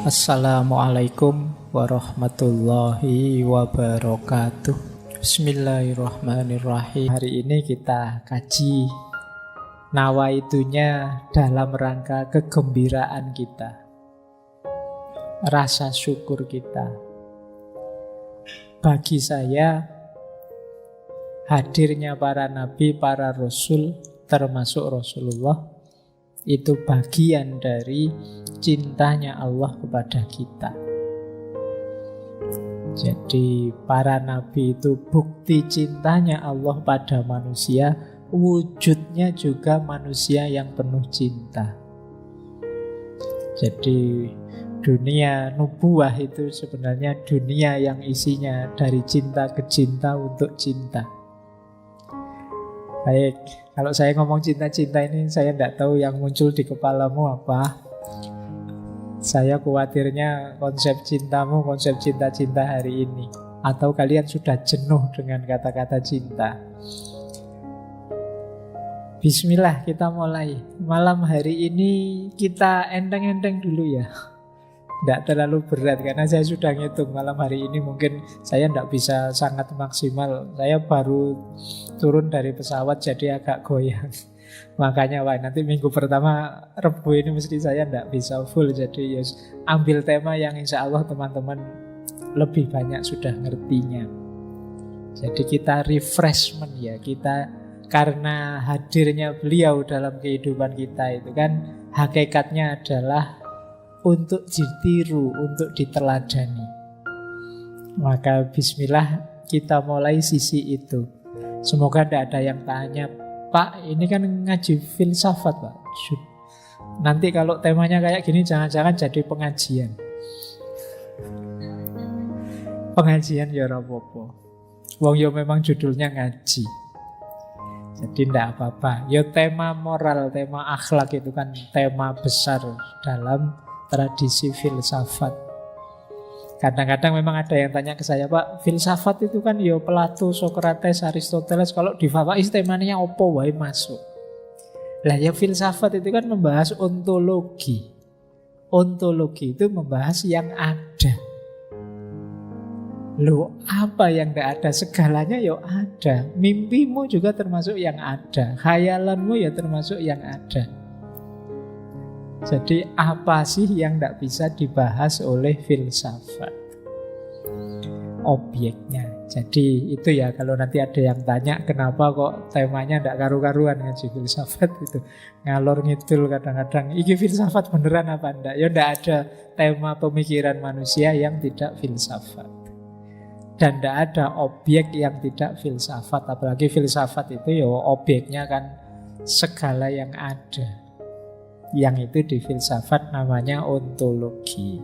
Assalamualaikum warahmatullahi wabarakatuh. Bismillahirrahmanirrahim. Hari ini kita kaji nawaitunya dalam rangka kegembiraan kita, rasa syukur kita. Bagi saya, hadirnya para nabi, para rasul, termasuk Rasulullah, itu bagian dari cintanya Allah kepada kita. Jadi para nabi itu bukti cintanya Allah pada manusia, wujudnya juga manusia yang penuh cinta. Jadi dunia nubuah itu sebenarnya dunia yang isinya dari cinta ke cinta untuk cinta. Baik, kalau saya ngomong cinta-cinta ini, saya tidak tahu yang muncul di kepalamu apa. Saya khawatirnya konsep cintamu, konsep cinta-cinta hari ini. Atau kalian sudah jenuh dengan kata-kata cinta. Bismillah, kita mulai. Malam hari ini kita enteng-enteng dulu ya. Tidak terlalu berat, karena saya sudah ngitung malam hari ini mungkin saya tidak bisa sangat maksimal. Saya baru turun dari pesawat jadi agak goyang. Makanya nanti minggu pertama Rebu ini mesti saya tidak bisa full. Jadi ambil tema yang insya Allah teman-teman lebih banyak sudah ngertinya. Jadi kita refreshment ya. Kita karena hadirnya beliau dalam kehidupan kita itu kan hakikatnya adalah untuk ditiru, untuk diteladani. Maka bismillah kita mulai sisi itu. Semoga tidak ada yang tanya, Pak ini kan ngaji filsafat Pak. Nanti kalau temanya kayak gini jangan-jangan jadi pengajian. Pengajian ya rapopo. Wong yo memang judulnya ngaji. Jadi tidak apa-apa. Ya tema moral, tema akhlak itu kan tema besar dalam tradisi filsafat. Kadang-kadang memang ada yang tanya ke saya, Pak, filsafat itu kan ya Plato, Socrates, Aristoteles. Kalau di Fawais temanya opo wae masuk. Lah ya filsafat itu kan membahas ontologi. Ontologi itu membahas yang ada. Loh, apa yang tidak ada? Segalanya ya ada. Mimpimu juga termasuk yang ada. Khayalanmu ya termasuk yang ada. Jadi apa sih yang tidak bisa dibahas oleh filsafat? Objeknya. Jadi itu ya, kalau nanti ada yang tanya kenapa kok temanya tidak karu-karuan ngaji filsafat itu. Ngalor ngidul kadang-kadang. Ini filsafat beneran apa enggak? Ya tidak ada tema pemikiran manusia yang tidak filsafat. Dan tidak ada objek yang tidak filsafat. Apalagi filsafat itu ya objeknya kan segala yang ada. Yang itu di filsafat namanya ontologi.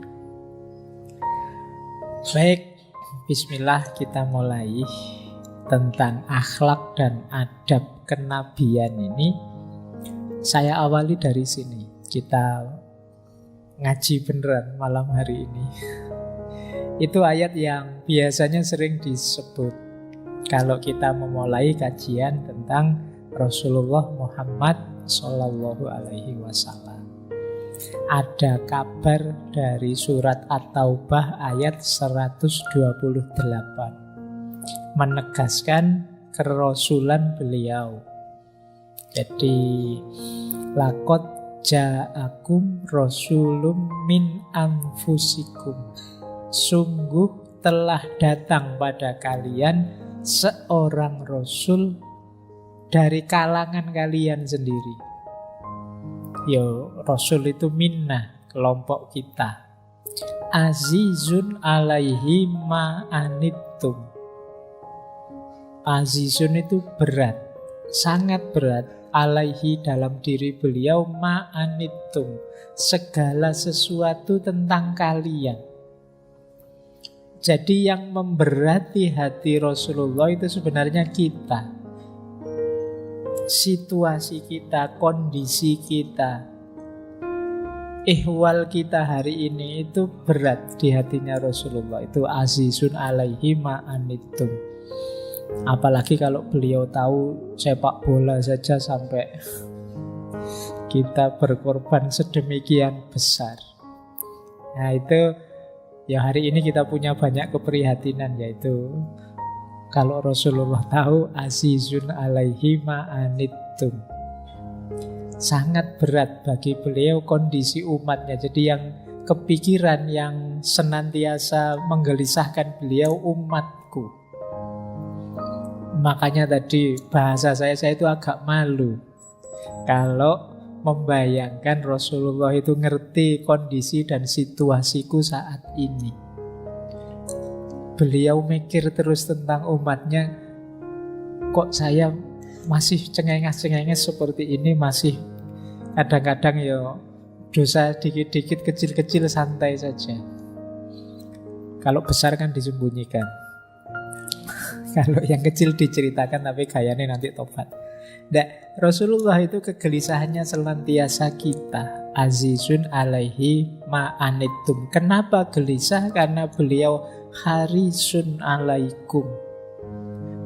Baik, bismillah kita mulai tentang akhlak dan adab kenabian ini. Saya awali dari sini. Kita ngaji beneran malam hari ini. Itu ayat yang biasanya sering disebut kalau kita memulai kajian tentang Rasulullah Muhammad Sallallahu Alaihi Wasallam. Ada kabar dari surat At-Taubah ayat 128 menegaskan kerasulan beliau. Jadi laqad ja'akum rasulun min anfusikum. Sungguh telah datang pada kalian seorang rasul dari kalangan kalian sendiri. Yo, rasul itu minna, kelompok kita. Azizun alaihi ma'anittum. Azizun itu berat, sangat berat. Alaihi dalam diri beliau ma'anittum, segala sesuatu tentang kalian. Jadi yang memberati hati Rasulullah itu sebenarnya kita. Situasi kita, kondisi kita, ihwal kita hari ini itu berat di hatinya Rasulullah. Itu azizun alaihi ma'anittum. Apalagi kalau beliau tahu sepak bola saja sampai kita berkorban sedemikian besar. Nah itu ya hari ini kita punya banyak keprihatinan, yaitu kalau Rasulullah tahu azizun alaihi ma'anittum, sangat berat bagi beliau kondisi umatnya. Jadi yang kepikiran, yang senantiasa menggelisahkan beliau umatku. Makanya tadi bahasa saya itu agak malu kalau membayangkan Rasulullah itu ngerti kondisi dan situasiku saat ini. Beliau mikir terus tentang umatnya, kok saya masih cengenges-cengenges seperti ini, masih kadang-kadang ya dosa dikit-dikit, kecil-kecil santai saja. Kalau besar kan disembunyikan. Kalau yang kecil diceritakan tapi gayanya nanti tobat. Nggak, Rasulullah itu kegelisahannya senantiasa kita. Azizun alaihi ma'anittum. Kenapa gelisah? Karena beliau harisun alaikum.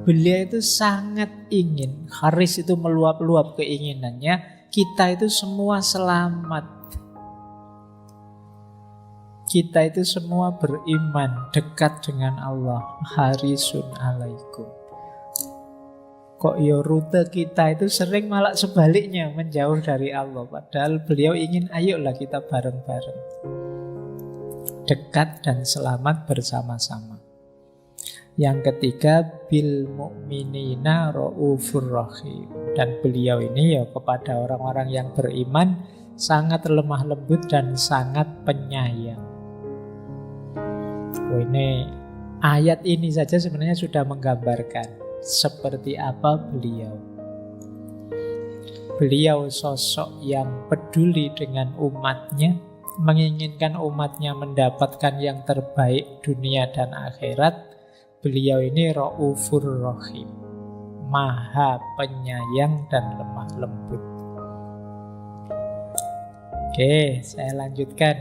Beliau itu sangat ingin, haris itu meluap-luap keinginannya, kita itu semua selamat. Kita itu semua beriman, dekat dengan Allah. Harisun alaikum. Kok ya rute kita itu sering malah sebaliknya, menjauh dari Allah. Padahal beliau ingin ayolah kita bareng-bareng, dekat dan selamat bersama-sama. Yang ketiga, bil mu'minina ra'ufur rahim. Dan beliau ini ya kepada orang-orang yang beriman sangat lemah lembut dan sangat penyayang. Ini ayat ini saja sebenarnya sudah menggambarkan seperti apa beliau. Beliau sosok yang peduli dengan umatnya, menginginkan umatnya mendapatkan yang terbaik dunia dan akhirat. Beliau ini Ra'ufur Rahim, maha penyayang dan lemah lembut. Oke, saya lanjutkan.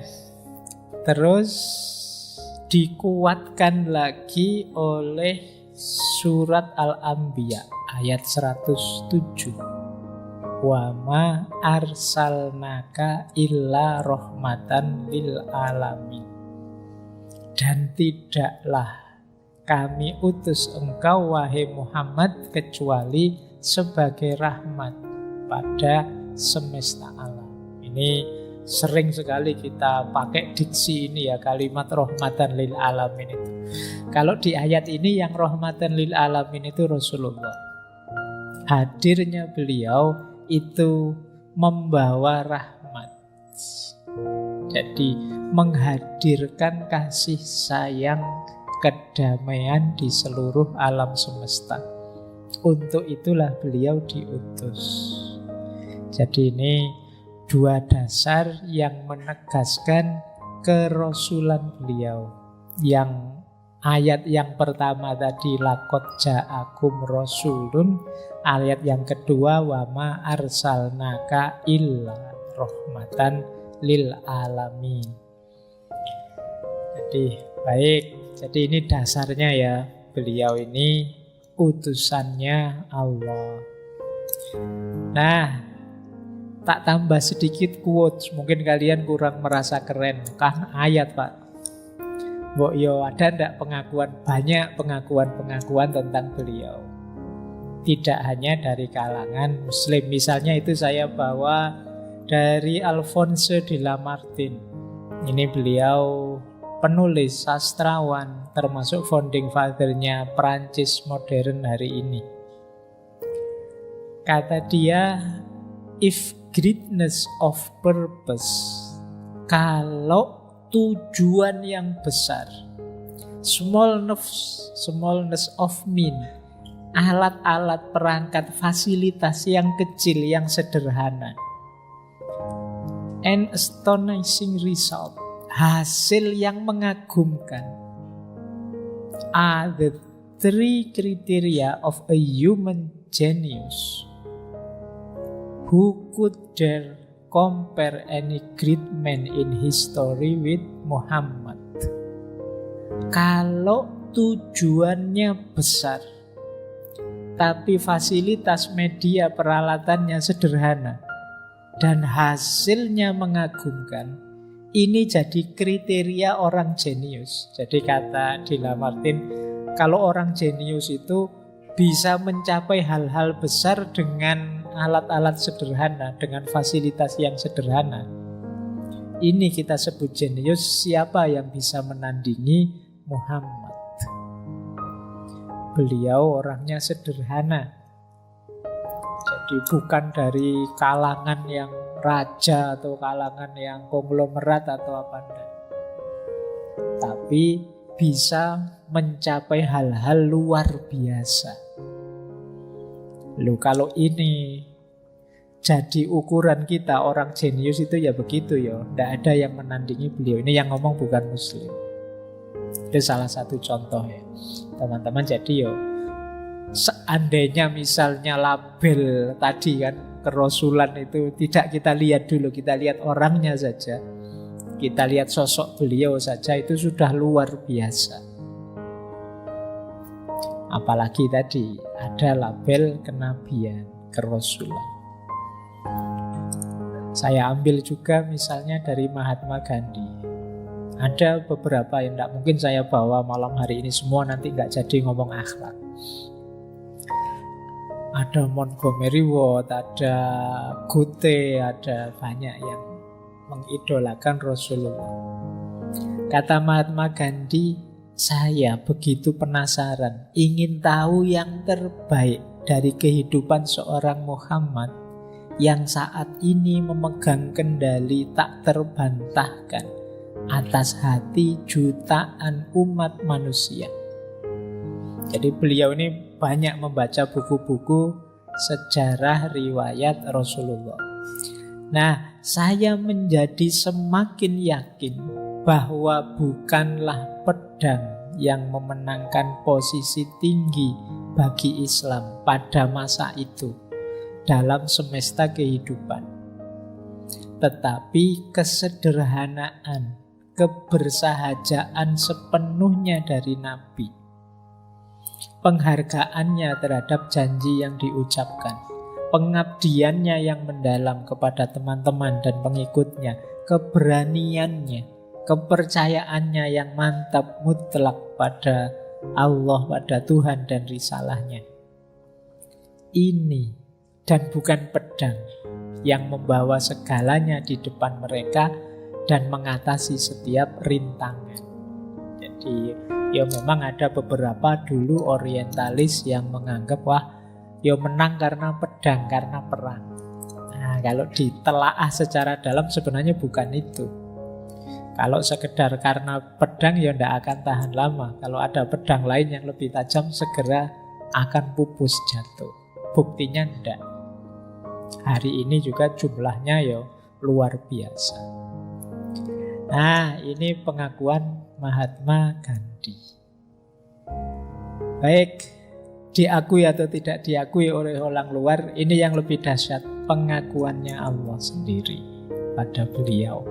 Terus dikuatkan lagi oleh surat Al-Anbiya ayat 107. Wa ma arsalnaka illa rahmatan lil alamin. Dan tidaklah kami utus engkau wahai Muhammad kecuali sebagai rahmat pada semesta alam. Ini sering sekali kita pakai diksi ini ya, kalimat rahmatan lil alamin itu. Kalau di ayat ini yang rahmatan lil alamin itu Rasulullah. Hadirnya beliau itu membawa rahmat. Jadi menghadirkan kasih sayang, kedamaian di seluruh alam semesta. Untuk itulah beliau diutus. Jadi ini dua dasar yang menegaskan kerasulan beliau. Yang ayat yang pertama tadi laqad ja'akum rasulun, ayat yang kedua wa ma arsalnaka illa rahmatan lil alamin. Jadi baik, jadi ini dasarnya ya, beliau ini utusannya Allah. Nah, tak tambah sedikit quotes, mungkin kalian kurang merasa keren, kan ayat Pak. Mbok yo ada ndak pengakuan, banyak pengakuan tentang beliau. Tidak hanya dari kalangan muslim. Misalnya itu saya bawa dari Alphonse de Lamartine. Ini beliau penulis, sastrawan, termasuk founding father-nya Perancis modern hari ini. Kata dia, if greatness of purpose, kalau tujuan yang besar, smallness of mean, alat-alat perangkat fasilitas yang kecil, yang sederhana, an astonishing result, hasil yang mengagumkan, are the three criteria of a human genius. Who could dare compare any great man in history with Muhammad? Kalau tujuannya besar, tapi fasilitas media peralatannya sederhana, dan hasilnya mengagumkan, Ini jadi kriteria orang jenius. Jadi kata Dila Martin, kalau orang jenius itu bisa mencapai hal-hal besar dengan alat-alat sederhana, dengan fasilitas yang sederhana. Ini kita sebut jenius. Siapa yang bisa menandingi Muhammad? Beliau orangnya sederhana. Jadi bukan dari kalangan yang raja atau kalangan yang konglomerat atau apa enggak. Tapi bisa mencapai hal-hal luar biasa. Loh, kalau ini jadi ukuran kita orang jenius itu ya begitu ya. Tidak ada yang menandingi beliau. Ini yang ngomong bukan muslim. Itu salah satu contoh ya. Teman-teman, jadi ya seandainya misalnya label tadi kan kerasulan itu tidak kita lihat dulu, kita lihat orangnya saja, kita lihat sosok beliau saja, itu sudah luar biasa. Apalagi tadi ada label kenabian, kerasulan. Saya ambil juga misalnya dari Mahatma Gandhi. Ada beberapa yang tidak mungkin saya bawa malam hari ini semua, nanti nggak jadi ngomong akhlak. Ada Montgomery Ward, ada Goethe, ada banyak yang mengidolakan Rasulullah. Kata Mahatma Gandhi, saya begitu penasaran, ingin tahu yang terbaik dari kehidupan seorang Muhammad yang saat ini memegang kendali tak terbantahkan atas hati jutaan umat manusia. Jadi beliau ini banyak membaca buku-buku sejarah riwayat Rasulullah. Nah, saya menjadi semakin yakin bahwa bukanlah pedang yang memenangkan posisi tinggi bagi Islam pada masa itu dalam semesta kehidupan, tetapi kesederhanaan, kebersahajaan sepenuhnya dari Nabi, penghargaannya terhadap janji yang diucapkan, pengabdiannya yang mendalam kepada teman-teman dan pengikutnya, keberaniannya, kepercayaannya yang mantap mutlak pada Allah, pada Tuhan dan risalahnya. Ini dan bukan pedang yang membawa segalanya di depan mereka dan mengatasi setiap rintangan. Jadi ya memang ada beberapa dulu orientalis yang menganggap wah ya menang karena pedang, karena perang. Nah, kalau ditelaah secara dalam sebenarnya bukan itu. Kalau sekedar karena pedang ya tidak akan tahan lama. Kalau ada pedang lain yang lebih tajam segera akan pupus jatuh. Buktinya tidak. Hari ini juga jumlahnya ya luar biasa. Nah, ini pengakuan Mahatma Gandhi. Baik, diakui atau tidak diakui oleh orang luar, ini yang lebih dahsyat, pengakuannya Allah sendiri pada beliau.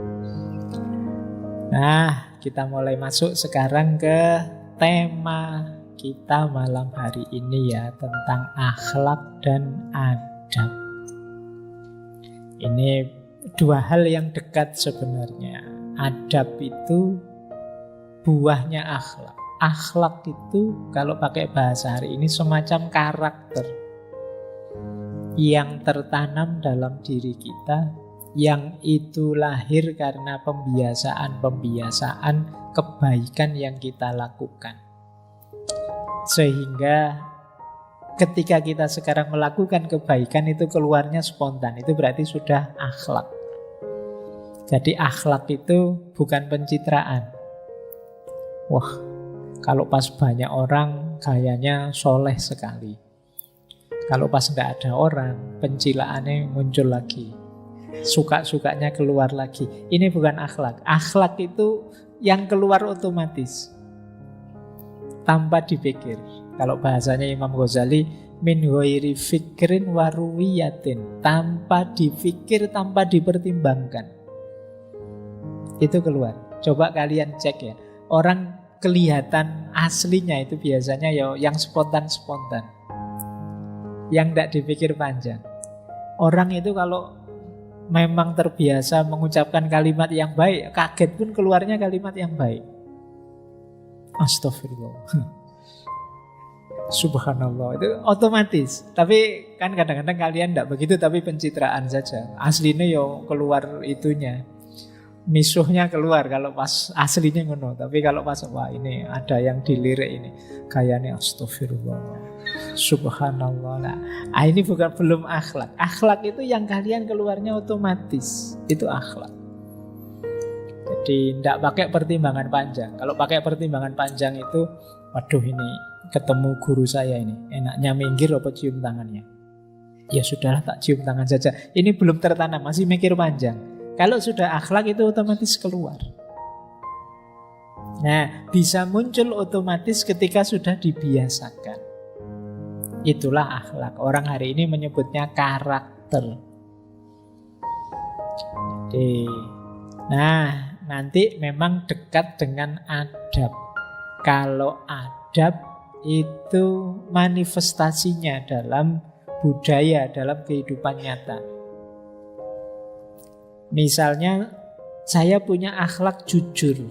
Nah, kita mulai masuk sekarang ke tema kita malam hari ini ya, tentang akhlak dan adab. Ini dua hal yang dekat sebenarnya. Adab itu buahnya akhlak. Akhlak itu kalau pakai bahasa hari ini semacam karakter yang tertanam dalam diri kita, yang itu lahir karena pembiasaan kebaikan yang kita lakukan. Sehingga ketika kita sekarang melakukan kebaikan itu keluarnya spontan. Itu berarti sudah akhlak. Jadi akhlak itu bukan pencitraan. Wah, kalau pas banyak orang kayaknya soleh sekali. Kalau pas nggak ada orang, pencilaannya muncul lagi. Suka-sukanya keluar lagi. Ini bukan akhlak. Akhlak itu yang keluar otomatis, tanpa dipikir. Kalau bahasanya Imam Ghazali, min ghairi fikrin waruwiyatin, tanpa dipikir, tanpa dipertimbangkan. Itu keluar. Coba kalian cek ya. Orang kelihatan aslinya itu biasanya ya yang spontan-spontan, yang tidak dipikir panjang. Orang itu kalau memang terbiasa mengucapkan kalimat yang baik, kaget pun keluarnya kalimat yang baik. Astagfirullah. Subhanallah, itu otomatis. Tapi kan kadang-kadang kalian tidak begitu, tapi pencitraan saja. Aslinya yo keluar itunya, misuhnya keluar kalau pas aslinya ngono. Tapi kalau pas wah ini ada yang dilirik ini, kayaknya astagfirullah, subhanallah. Nah, ini belum akhlak. Akhlak itu yang kalian keluarnya otomatis, itu akhlak. Jadi tidak pakai pertimbangan panjang. Kalau pakai pertimbangan panjang itu, waduh ini ketemu guru saya ini, enaknya minggir apa cium tangannya? Ya sudahlah, tak cium tangan saja. Ini belum tertanam, masih mikir panjang. Kalau sudah akhlak itu otomatis keluar. Nah, bisa muncul otomatis ketika sudah dibiasakan. Itulah akhlak. Orang hari ini menyebutnya karakter. Jadi, nah nanti memang dekat dengan adab. Kalau adab itu manifestasinya dalam budaya, dalam kehidupan nyata. Misalnya saya punya akhlak jujur.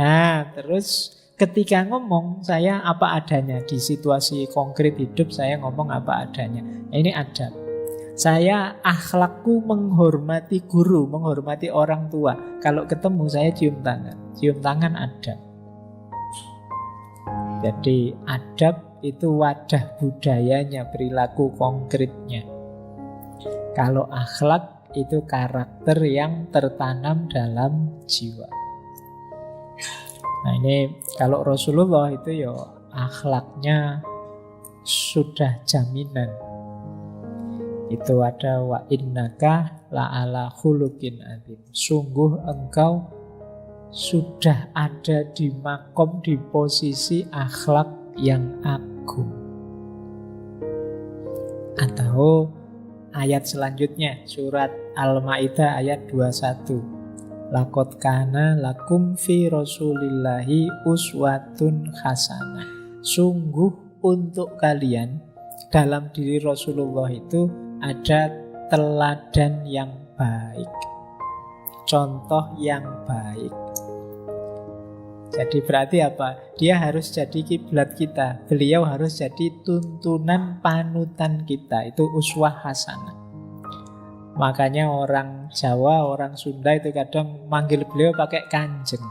Nah, terus ketika ngomong saya apa adanya. Di situasi konkret hidup saya ngomong apa adanya. Nah, ini adab. Saya akhlakku menghormati guru, menghormati orang tua. Kalau ketemu saya cium tangan. Cium tangan adab. Jadi adab itu wadah budayanya, perilaku konkretnya. Kalau akhlak itu karakter yang tertanam dalam jiwa. Nah ini kalau Rasulullah itu ya akhlaknya sudah jaminan. Itu ada wa innaka la'ala khuluqin adzim. Sungguh engkau sudah ada di makom, di posisi akhlak yang agung. Atau ayat selanjutnya, surat Al-Maidah ayat 21. Laqad kana lakum fi rasulillahi uswatun hasanah. Sungguh untuk kalian dalam diri Rasulullah itu ada teladan yang baik, contoh yang baik. Jadi berarti apa? Dia harus jadi kiblat kita. Beliau harus jadi tuntunan panutan kita. Itu uswah hasanah. Makanya orang Jawa, orang Sunda itu kadang manggil beliau pakai kanjeng.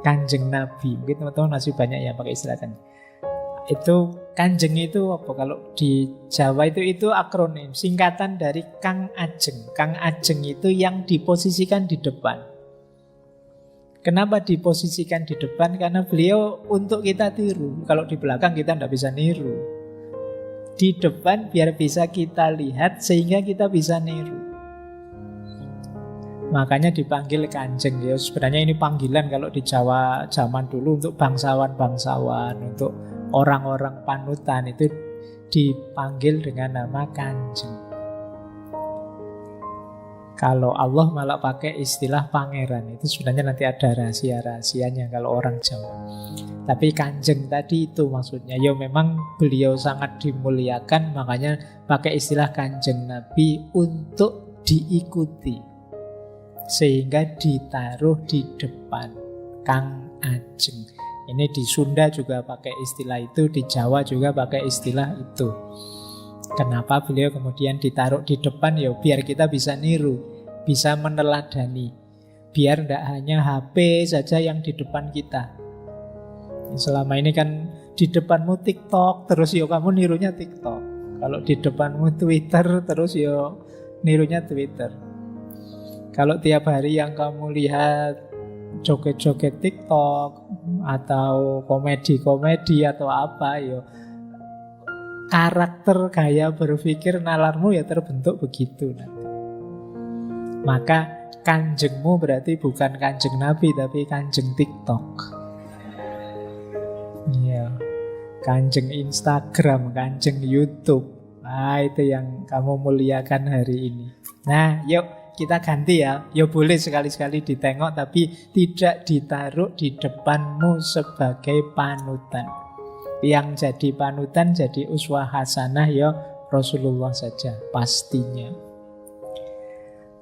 Kanjeng Nabi. Mungkin teman-teman masih banyak ya pakai istilah kanjeng. Itu kanjeng itu apa? Kalau di Jawa itu akronim, singkatan dari Kang Ajeng. Kang Ajeng itu yang diposisikan di depan. Kenapa diposisikan di depan? Karena beliau untuk kita tiru. Kalau di belakang kita tidak bisa niru. Di depan biar bisa kita lihat sehingga kita bisa niru. Makanya dipanggil kanjeng. Ya, sebenarnya ini panggilan kalau di Jawa zaman dulu untuk bangsawan-bangsawan, untuk orang-orang panutan itu dipanggil dengan nama kanjeng. Kalau Allah malah pakai istilah pangeran. Itu sebenarnya nanti ada rahasia-rahasianya kalau orang Jawa. Tapi kanjeng tadi itu maksudnya. Ya memang beliau sangat dimuliakan, makanya pakai istilah kanjeng Nabi untuk diikuti. Sehingga ditaruh di depan. Kang Ajeng. Ini di Sunda juga pakai istilah itu, di Jawa juga pakai istilah itu. Kenapa beliau kemudian ditaruh di depan? Ya biar kita bisa niru, bisa meneladani. Biar tidak hanya HP saja yang di depan kita. Selama ini kan di depanmu TikTok, terus ya kamu nirunya TikTok. Kalau di depanmu Twitter, terus ya nirunya Twitter. Kalau tiap hari yang kamu lihat joget-joget TikTok atau komedi-komedi atau apa, ya karakter gaya berpikir nalarmu ya terbentuk begitu nanti. Maka kanjengmu berarti bukan kanjeng Nabi tapi kanjeng TikTok. Iya, kanjeng Instagram, kanjeng YouTube. Nah itu yang kamu muliakan hari ini. Nah yuk kita ganti ya. Ya boleh sekali-sekali ditengok tapi tidak ditaruh di depanmu sebagai panutan. Yang jadi panutan, jadi uswah hasanah ya Rasulullah saja pastinya.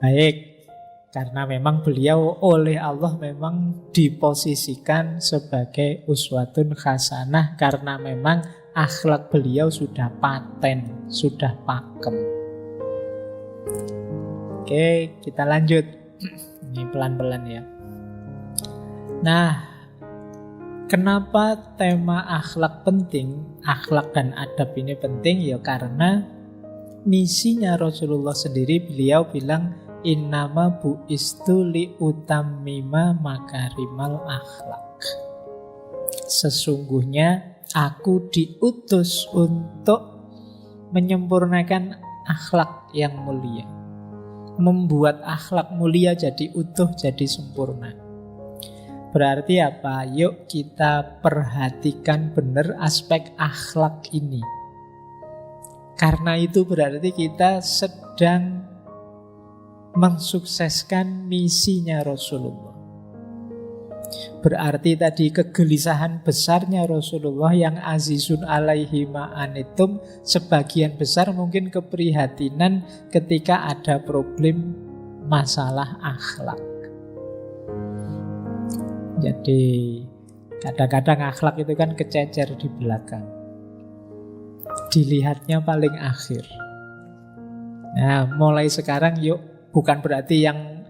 Baik, karena memang beliau oleh Allah memang diposisikan sebagai uswatun hasanah, karena memang akhlak beliau sudah paten, sudah pakem. Oke, kita lanjut. Ini pelan-pelan ya. Nah, kenapa tema akhlak penting, akhlak dan adab ini penting? Ya karena misinya Rasulullah sendiri, beliau bilang innama bu'istu li utammima makarimal akhlak. Sesungguhnya aku diutus untuk menyempurnakan akhlak yang mulia, membuat akhlak mulia jadi utuh, jadi sempurna. Berarti apa? Yuk kita perhatikan benar aspek akhlak ini. Karena itu berarti kita sedang mensukseskan misinya Rasulullah. Berarti tadi kegelisahan besarnya Rasulullah yang azizun alaihi ma'anitum, sebagian besar mungkin keprihatinan ketika ada problem masalah akhlak. Jadi kadang-kadang akhlak itu kan kececer di belakang, dilihatnya paling akhir. Nah, mulai sekarang yuk, bukan berarti yang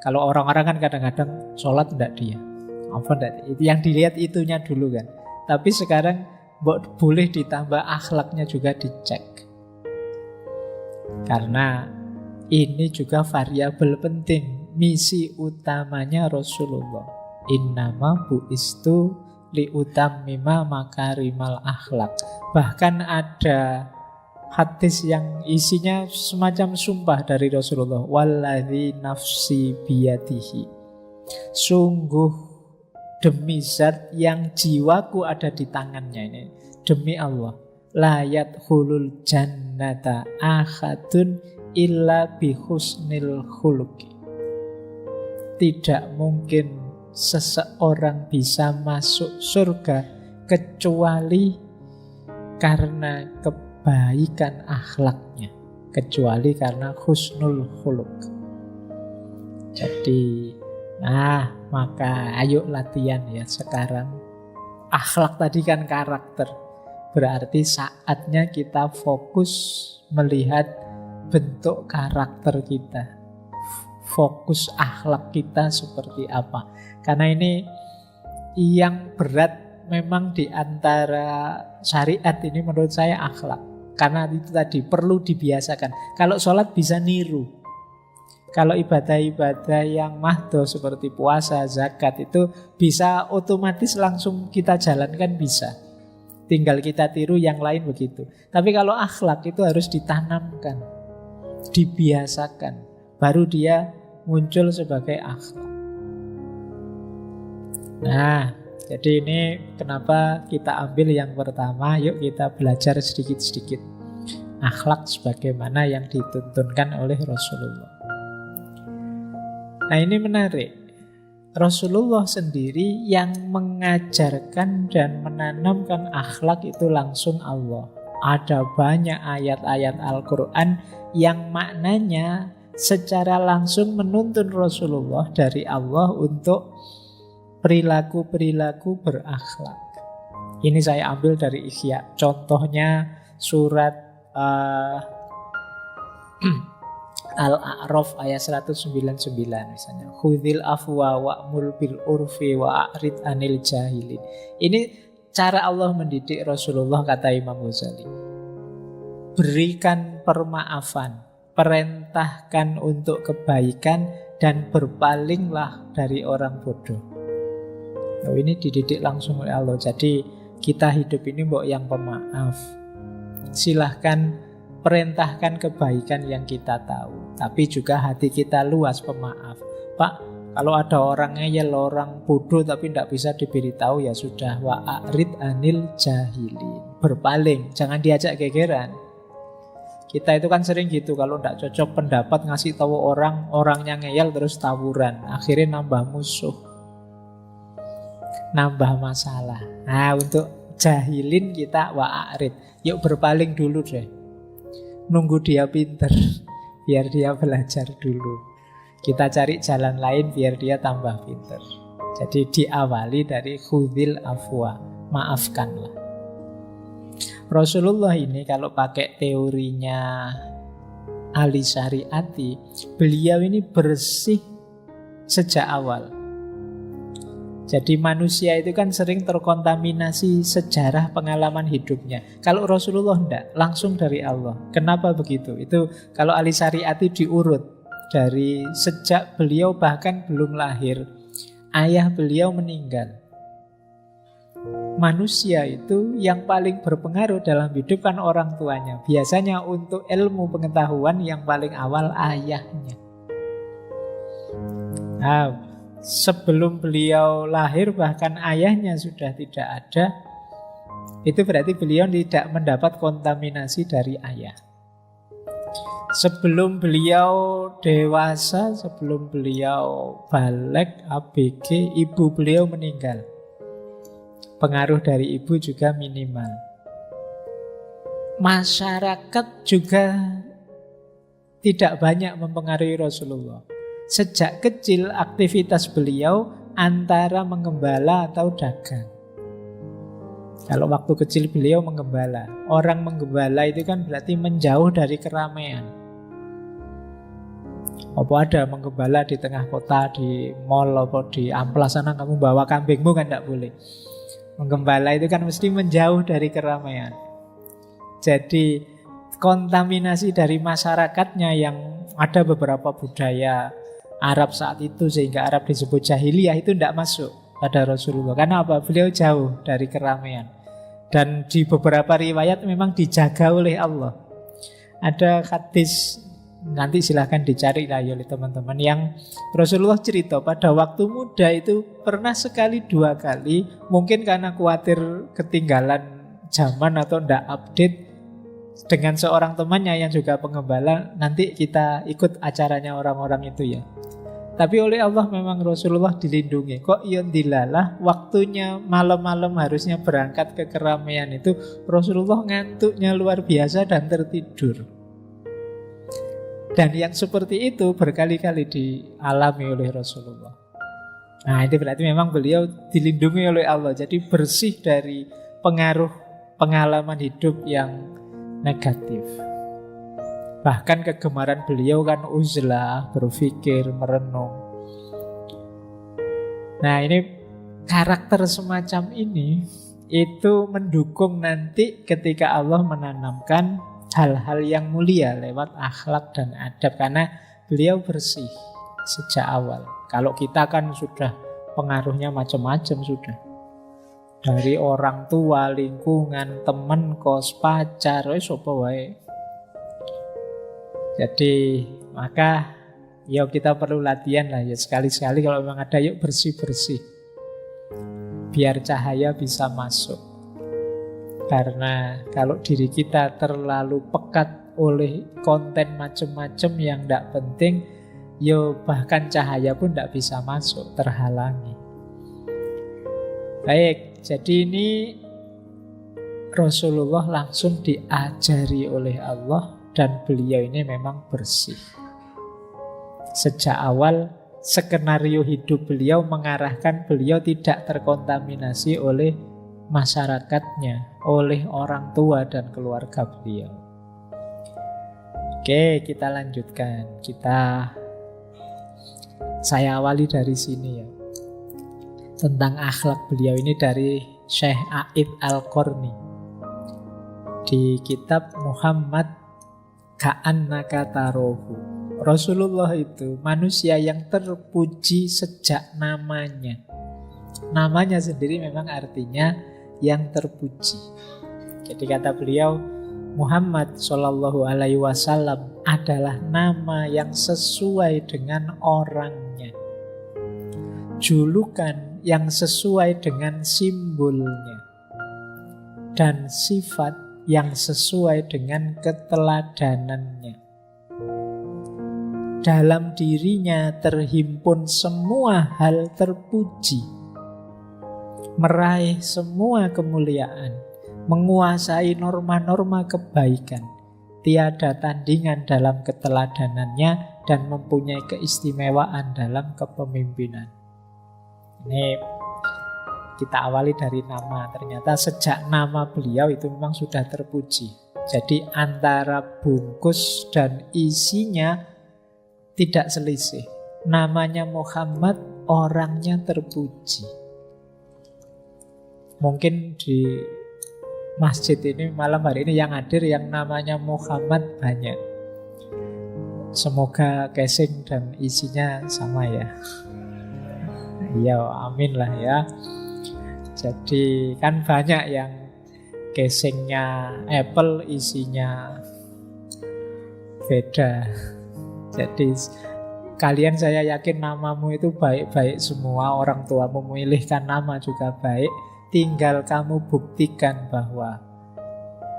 kalau orang-orang kan kadang-kadang sholat enggak dia, apa enggak, itu yang dilihat itunya dulu kan. Tapi sekarang boleh ditambah akhlaknya juga dicek, karena ini juga variabel penting misi utamanya Rasulullah. Innama bu'istu li utammima makarimal akhlak. Bahkan ada hadis yang isinya semacam sumpah dari Rasulullah, walladzi nafsi biyadihi, sungguh demi zat yang jiwaku ada di tangannya, ini demi Allah, la yadkhulul jannata ahadun illa bihusnil khuluqi. Tidak mungkin seseorang bisa masuk surga kecuali karena kebaikan akhlaknya, kecuali karena husnul khuluq. Jadi, maka ayo latihan ya sekarang. Akhlak tadi kan karakter. Berarti saatnya kita fokus melihat bentuk karakter kita, fokus akhlak kita seperti apa. Karena ini yang berat memang di antara syariat ini menurut saya akhlak. Karena itu tadi perlu dibiasakan. Kalau sholat bisa niru. Kalau ibadah-ibadah yang mahdoh seperti puasa, zakat itu bisa otomatis langsung kita jalankan, bisa. Tinggal kita tiru yang lain begitu. Tapi kalau akhlak itu harus ditanamkan, dibiasakan. Baru dia muncul sebagai akhlak. Nah, jadi ini kenapa kita ambil yang pertama. Yuk kita belajar sedikit-sedikit akhlak sebagaimana yang dituntunkan oleh Rasulullah. Nah, ini menarik. Rasulullah sendiri yang mengajarkan dan menanamkan akhlak itu langsung Allah. Ada banyak ayat-ayat Al-Quran yang maknanya secara langsung menuntun Rasulullah dari Allah untuk perilaku-perilaku berakhlak. Ini saya ambil dari Ihya. Contohnya surat Al-A'raf ayat 199 misalnya. Khudhil afwa wa'mur bil urfi wa'rid anil jahilin. Ini cara Allah mendidik Rasulullah, kata Imam Ghazali. Berikan permaafan, perintahkan untuk kebaikan, dan berpalinglah dari orang bodoh. Ini dididik langsung oleh Allah. Jadi kita hidup ini mbok yang pemaaf. Silahkan perintahkan kebaikan yang kita tahu, tapi juga hati kita luas pemaaf. Pak, kalau ada orang ngeyel, orang bodoh tapi tidak bisa diberitahu, ya sudah, wa'rid anil jahilin. Berpaling, jangan diajak gegeran. Kita itu kan sering gitu, kalau tidak cocok pendapat ngasih tahu orang, orangnya ngeyel terus tawuran, akhirnya nambah musuh, nambah masalah. Nah, untuk jahilin kita wa'rid, yuk berpaling dulu deh, nunggu dia pinter, biar dia belajar dulu. Kita cari jalan lain biar dia tambah pinter. Jadi diawali dari khudhil afwa, maafkanlah. Rasulullah ini kalau pakai teorinya Ali Syariati, beliau ini bersih sejak awal. Jadi manusia itu kan sering terkontaminasi sejarah pengalaman hidupnya. Kalau Rasulullah enggak, langsung dari Allah. Kenapa begitu? Itu kalau Ali Syariati diurut dari sejak beliau bahkan belum lahir, ayah beliau meninggal. Manusia itu yang paling berpengaruh dalam hidup kan orang tuanya. Biasanya untuk ilmu pengetahuan yang paling awal ayahnya. Nah, sebelum beliau lahir bahkan ayahnya sudah tidak ada. Itu berarti beliau tidak mendapat kontaminasi dari ayah. Sebelum beliau dewasa, sebelum beliau balik ABG, ibu beliau meninggal. Pengaruh dari ibu juga minimal. Masyarakat juga tidak banyak mempengaruhi Rasulullah. Sejak kecil aktivitas beliau antara menggembala atau dagang. Kalau waktu kecil beliau menggembala. Orang menggembala itu kan berarti menjauh dari keramaian. Apa ada menggembala di tengah kota, di mall, apa di amplas sana kamu bawa kambingmu kan tidak boleh. Menggembala itu kan mesti menjauh dari keramaian. Jadi kontaminasi dari masyarakatnya yang ada beberapa budaya Arab saat itu sehingga Arab disebut jahiliyah itu tidak masuk pada Rasulullah. Karena apa? Beliau jauh dari keramaian. Dan di beberapa riwayat memang dijaga oleh Allah. Ada hadis, nanti silahkan dicari lah oleh teman-teman, yang Rasulullah cerita pada waktu muda itu pernah sekali dua kali, mungkin karena khawatir ketinggalan zaman atau tidak update, dengan seorang temannya yang juga pengembala, nanti kita ikut acaranya orang-orang itu ya. Tapi oleh Allah memang Rasulullah dilindungi. Kok iyon dilalah waktunya malam-malam harusnya berangkat ke keramaian itu, Rasulullah ngantuknya luar biasa dan tertidur. Dan yang seperti itu berkali-kali dialami oleh Rasulullah. Nah, itu berarti memang beliau dilindungi oleh Allah. Jadi bersih dari pengaruh pengalaman hidup yang negatif. Bahkan kegemaran beliau kan uzlah, berpikir, merenung. Nah, ini karakter semacam ini itu mendukung nanti ketika Allah menanamkan hal-hal yang mulia lewat akhlak dan adab, karena beliau bersih sejak awal. Kalau kita kan sudah pengaruhnya macam-macam sudah. Dari orang tua, lingkungan, teman, kos, pacar, apa wae. Jadi maka yuk kita perlu latihan lah ya, sekali-sekali kalau memang ada yuk bersih-bersih. Biar cahaya bisa masuk. Karena kalau diri kita terlalu pekat oleh konten macam-macam yang tidak penting, yo bahkan cahaya pun tidak bisa masuk, terhalangi. Baik, jadi ini Rasulullah langsung diajari oleh Allah dan beliau ini memang bersih. Sejak awal skenario hidup beliau mengarahkan beliau tidak terkontaminasi oleh masyarakatnya, oleh orang tua dan keluarga beliau. Oke, kita lanjutkan. Saya awali dari sini ya. Tentang akhlak beliau ini dari Syekh A'id Al-Qarni. Di kitab Muhammad Ka'annaka Tarohu. Rasulullah itu manusia yang terpuji sejak namanya. Namanya sendiri memang artinya yang terpuji. Jadi kata beliau, Muhammad Shallallahu Alaihi Wasallam adalah nama yang sesuai dengan orangnya, julukan yang sesuai dengan simbolnya, dan sifat yang sesuai dengan keteladanannya. Dalam dirinya terhimpun semua hal terpuji, meraih semua kemuliaan, menguasai norma-norma kebaikan, tiada tandingan dalam keteladanannya, dan mempunyai keistimewaan dalam kepemimpinan. Ini kita awali dari nama. Ternyata sejak nama beliau itu memang sudah terpuji. Jadi antara bungkus dan isinya tidak selisih. Namanya Muhammad, orangnya terpuji. Mungkin di masjid ini malam hari ini yang hadir yang namanya Muhammad banyak. Semoga casing dan isinya sama ya. Ya, amin lah ya. Jadi kan banyak yang casingnya Apple, isinya beda. Jadi kalian, saya yakin namamu itu baik-baik semua. Orang tuamu memilihkan nama juga baik. Tinggal kamu buktikan bahwa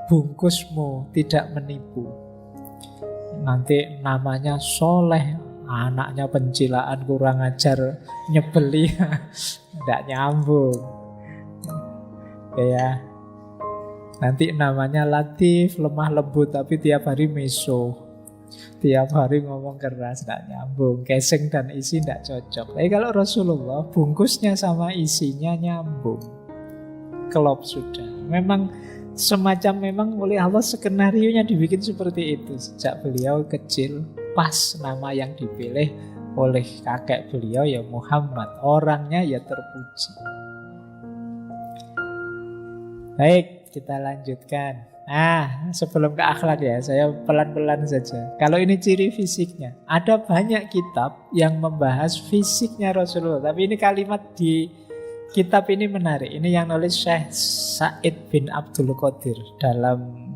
bungkusmu tidak menipu. Nanti namanya Soleh, anaknya pencilaan, kurang ajar, nyebeli, tidak nyambung. Ya, nanti namanya Latif, lemah lembut, tapi tiap hari meso, tiap hari ngomong keras, tidak nyambung. Casing dan isi tidak cocok. Tapi kalau Rasulullah, bungkusnya sama isinya nyambung. Klop sudah. Memang oleh Allah skenarionya dibikin seperti itu. Sejak beliau kecil, pas nama yang dipilih oleh kakek beliau ya Muhammad. Orangnya ya terpuji. Baik, kita lanjutkan. Sebelum ke akhlak ya, saya pelan-pelan saja. Kalau ini ciri fisiknya, ada banyak kitab yang membahas fisiknya Rasulullah. Tapi ini kalimat di kitab ini menarik. Ini yang nulis Syekh Said bin Abdul Qadir dalam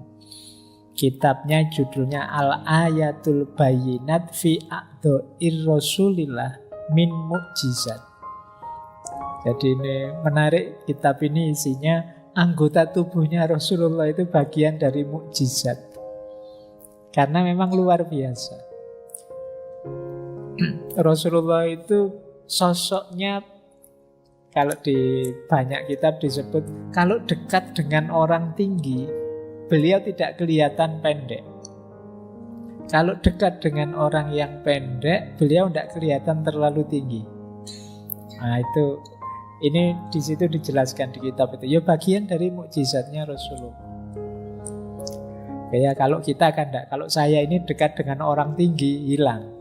kitabnya, judulnya Al-Ayatul Bayyinat fi A'dha'ir Rasulillah min Mu'jizat. Jadi ini menarik, kitab ini isinya anggota tubuhnya Rasulullah itu bagian dari mukjizat. Karena memang luar biasa. Rasulullah itu sosoknya, kalau di banyak kitab disebut, kalau dekat dengan orang tinggi, beliau tidak kelihatan pendek. Kalau dekat dengan orang yang pendek, beliau tidak kelihatan terlalu tinggi. Nah itu, ini di situ dijelaskan di kitab itu. Ya bagian dari mukjizatnya Rasulullah. Ya kalau kita kan tidak. Kalau saya ini dekat dengan orang tinggi, hilang.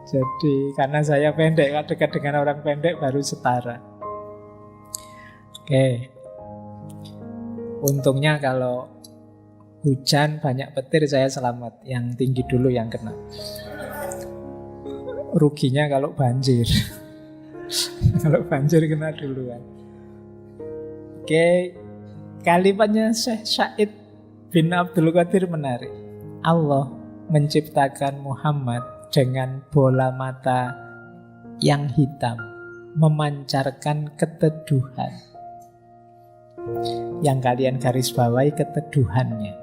Jadi karena saya pendek, dekat dengan orang pendek baru setara. Oke. Untungnya kalau hujan banyak petir saya selamat. Yang tinggi dulu yang kena. Ruginya kalau banjir. Kalau banjir kena duluan. Oke. Kalimatnya Syekh Said bin Abdul Qadir menarik. Allah menciptakan Muhammad dengan bola mata yang hitam, memancarkan keteduhan. Yang kalian garis bawahi keteduhannya.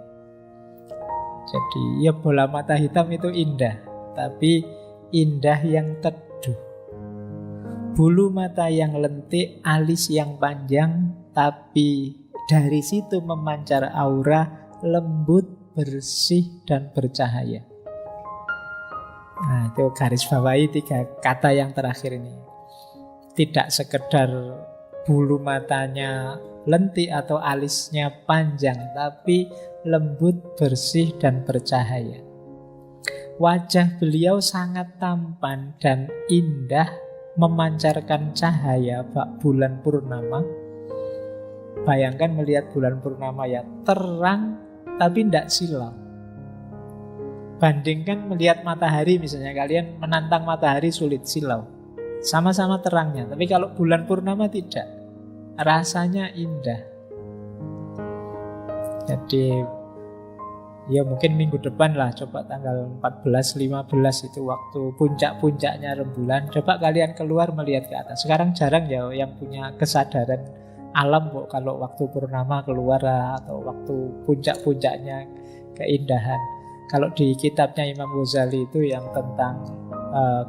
Jadi ya bola mata hitam itu indah, tapi indah yang teduh. Bulu mata yang lentik, alis yang panjang, tapi dari situ memancar aura lembut, bersih, dan bercahaya. Nah itu garis bawahi 3 kata yang terakhir ini. Tidak sekedar bulu matanya lentik atau alisnya panjang, tapi lembut, bersih, dan bercahaya. Wajah beliau sangat tampan dan indah, memancarkan cahaya bak bulan purnama. Bayangkan melihat bulan purnama ya terang, tapi tidak silau. Bandingkan melihat matahari misalnya, kalian menantang matahari sulit, silau. Sama-sama terangnya, tapi kalau bulan purnama tidak. Rasanya indah. Jadi ya mungkin minggu depan lah, coba tanggal 14-15 itu waktu puncak-puncaknya rembulan. Coba kalian keluar melihat ke atas. Sekarang jarang ya yang punya kesadaran alam kok kalau waktu purnama keluar atau waktu puncak-puncaknya keindahan. Kalau di kitabnya Imam Ghazali itu yang tentang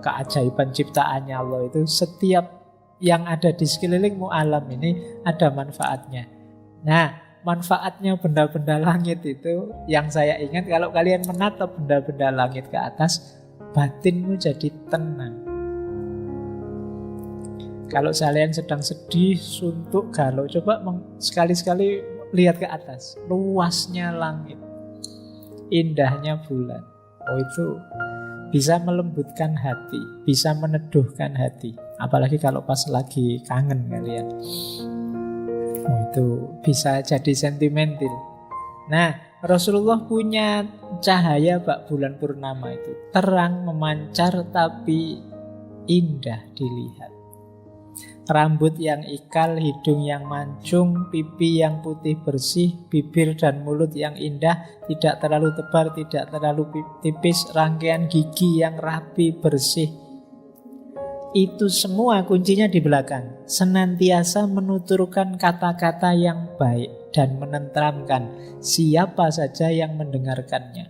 keajaiban ciptaannya Allah itu, setiap yang ada di sekelilingmu alam ini ada manfaatnya. Nah, manfaatnya benda-benda langit itu, yang saya ingat kalau kalian menatap benda-benda langit ke atas, batinmu jadi tenang. Kalau kalian sedang sedih, suntuk, galau, coba sekali-sekali lihat ke atas. Luasnya langit, indahnya bulan. Oh, itu bisa melembutkan hati, bisa meneduhkan hati. Apalagi kalau pas lagi kangen kalian. Oh, itu bisa jadi sentimental. Nah, Rasulullah punya cahaya bak bulan purnama itu. Terang, memancar, tapi indah dilihat. Rambut yang ikal, hidung yang mancung, pipi yang putih bersih, bibir dan mulut yang indah, tidak terlalu tebal, tidak terlalu tipis, rangkaian gigi yang rapi, bersih. Itu semua kuncinya di belakang. Senantiasa menuturkan kata-kata yang baik dan menenteramkan siapa saja yang mendengarkannya.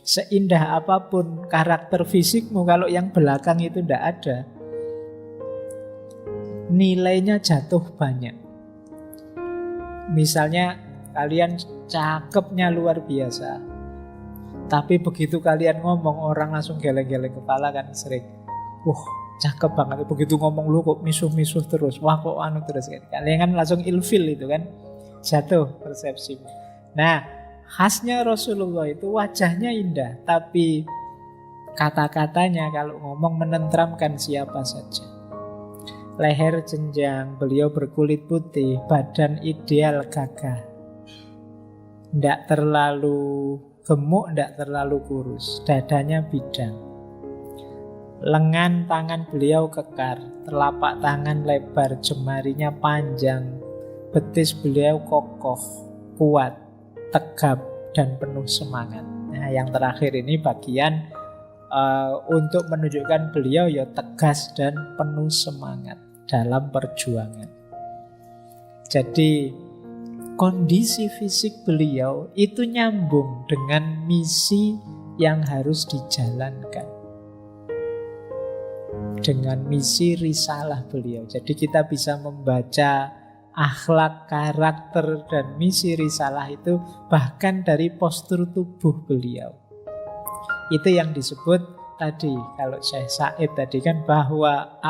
Seindah apapun karakter fisikmu, kalau yang belakang itu tidak ada, nilainya jatuh banyak. Misalnya kalian cakepnya luar biasa, tapi begitu kalian ngomong, orang langsung geleng-geleng kepala kan sering. Wah, cakep banget. Begitu ngomong lu kok misuh-misuh terus. Wah, kok anu terus kan. Kalian kan langsung ilfil itu kan. Jatuh persepsi. Nah, khasnya Rasulullah itu wajahnya indah, tapi kata-katanya kalau ngomong menenteramkan siapa saja. Leher jenjang, beliau berkulit putih, badan ideal gagah. Tidak terlalu gemuk, tidak terlalu kurus. Dadanya bidang. Lengan tangan beliau kekar, telapak tangan lebar, jemarinya panjang. Betis beliau kokoh, kuat, tegap, dan penuh semangat. Nah, yang terakhir ini bagian untuk menunjukkan beliau ya tegas dan penuh semangat dalam perjuangan. Jadi kondisi fisik beliau itu nyambung dengan misi yang harus dijalankan, dengan misi risalah beliau. Jadi kita bisa membaca akhlak, karakter, dan misi risalah itu bahkan dari postur tubuh beliau. Itu yang disebut tadi, kalau Syekh Said tadi kan, bahwa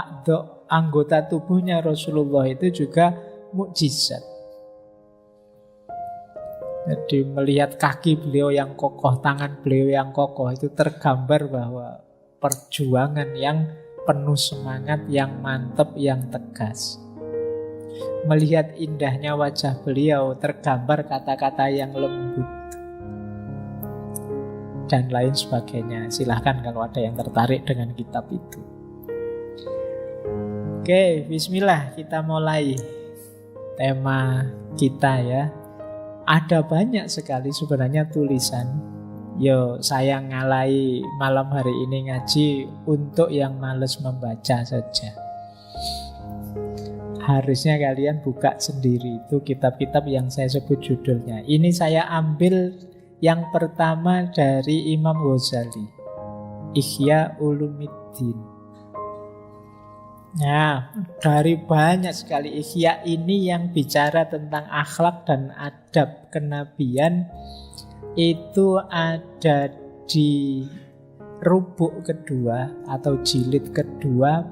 anggota tubuhnya Rasulullah itu juga mukjizat. Jadi melihat kaki beliau yang kokoh, tangan beliau yang kokoh, itu tergambar bahwa perjuangan yang penuh semangat, yang mantap, yang tegas. Melihat indahnya wajah beliau, tergambar kata-kata yang lembut dan lain sebagainya. Silahkan kalau ada yang tertarik dengan kitab itu. Oke, bismillah, kita mulai tema kita ya. Ada banyak sekali sebenarnya tulisan. Yo, saya ngalai malam hari ini ngaji untuk yang males membaca saja. Harusnya kalian buka sendiri itu kitab-kitab yang saya sebut judulnya. Ini saya ambil yang pertama dari Imam Ghazali, Ihya Ulumuddin. Nah, dari banyak sekali Ihya ini yang bicara tentang akhlak dan adab kenabian, itu ada di rubuk kedua atau jilid kedua,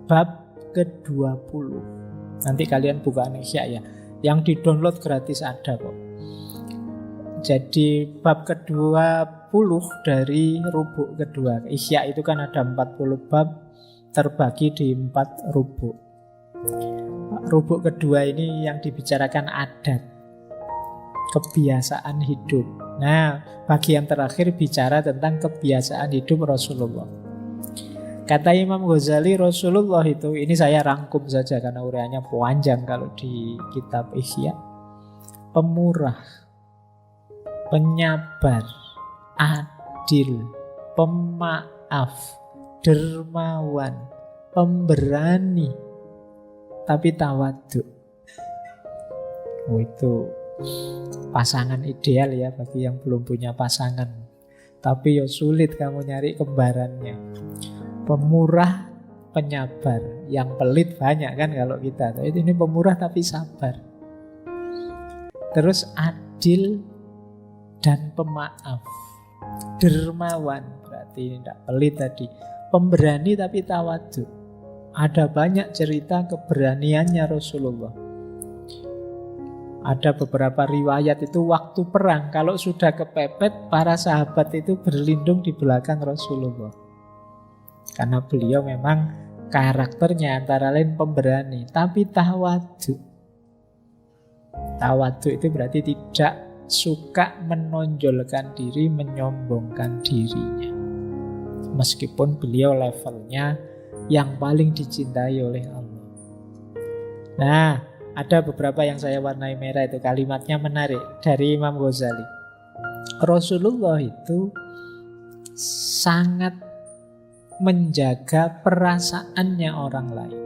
bab ke-20. Nanti kalian buka Ihya ya. Yang di-download gratis ada kok. Jadi bab ke-20 dari rubuk kedua. Ihya itu kan ada 40 bab terbagi di 4 rubuk. Rubuk kedua ini yang dibicarakan adat, kebiasaan hidup. Nah, bagian terakhir bicara tentang kebiasaan hidup Rasulullah. Kata Imam Ghazali, Rasulullah itu, ini saya rangkum saja karena uraiannya panjang kalau di kitab Ihya. Pemurah, penyabar, adil, pemaaf, dermawan, pemberani, tapi tawadhu. Oh, itu pasangan ideal ya bagi yang belum punya pasangan. Tapi ya sulit kamu nyari kembarannya. Pemurah, penyabar. Yang pelit banyak kan kalau kita. Ini pemurah tapi sabar. Terus adil dan pemaaf. Dermawan, berarti ini tidak pelit tadi. Pemberani tapi tawadhu. Ada banyak cerita keberaniannya Rasulullah. Ada beberapa riwayat itu waktu perang, kalau sudah kepepet, para sahabat itu berlindung di belakang Rasulullah. Karena beliau memang karakternya antara lain pemberani, tapi tawadhu. Tawadhu itu berarti tidak suka menonjolkan diri, menyombongkan dirinya. Meskipun beliau levelnya yang paling dicintai oleh Allah. Nah, ada beberapa yang saya warnai merah itu, kalimatnya menarik dari Imam Ghazali. Rasulullah itu sangat menjaga perasaannya orang lain.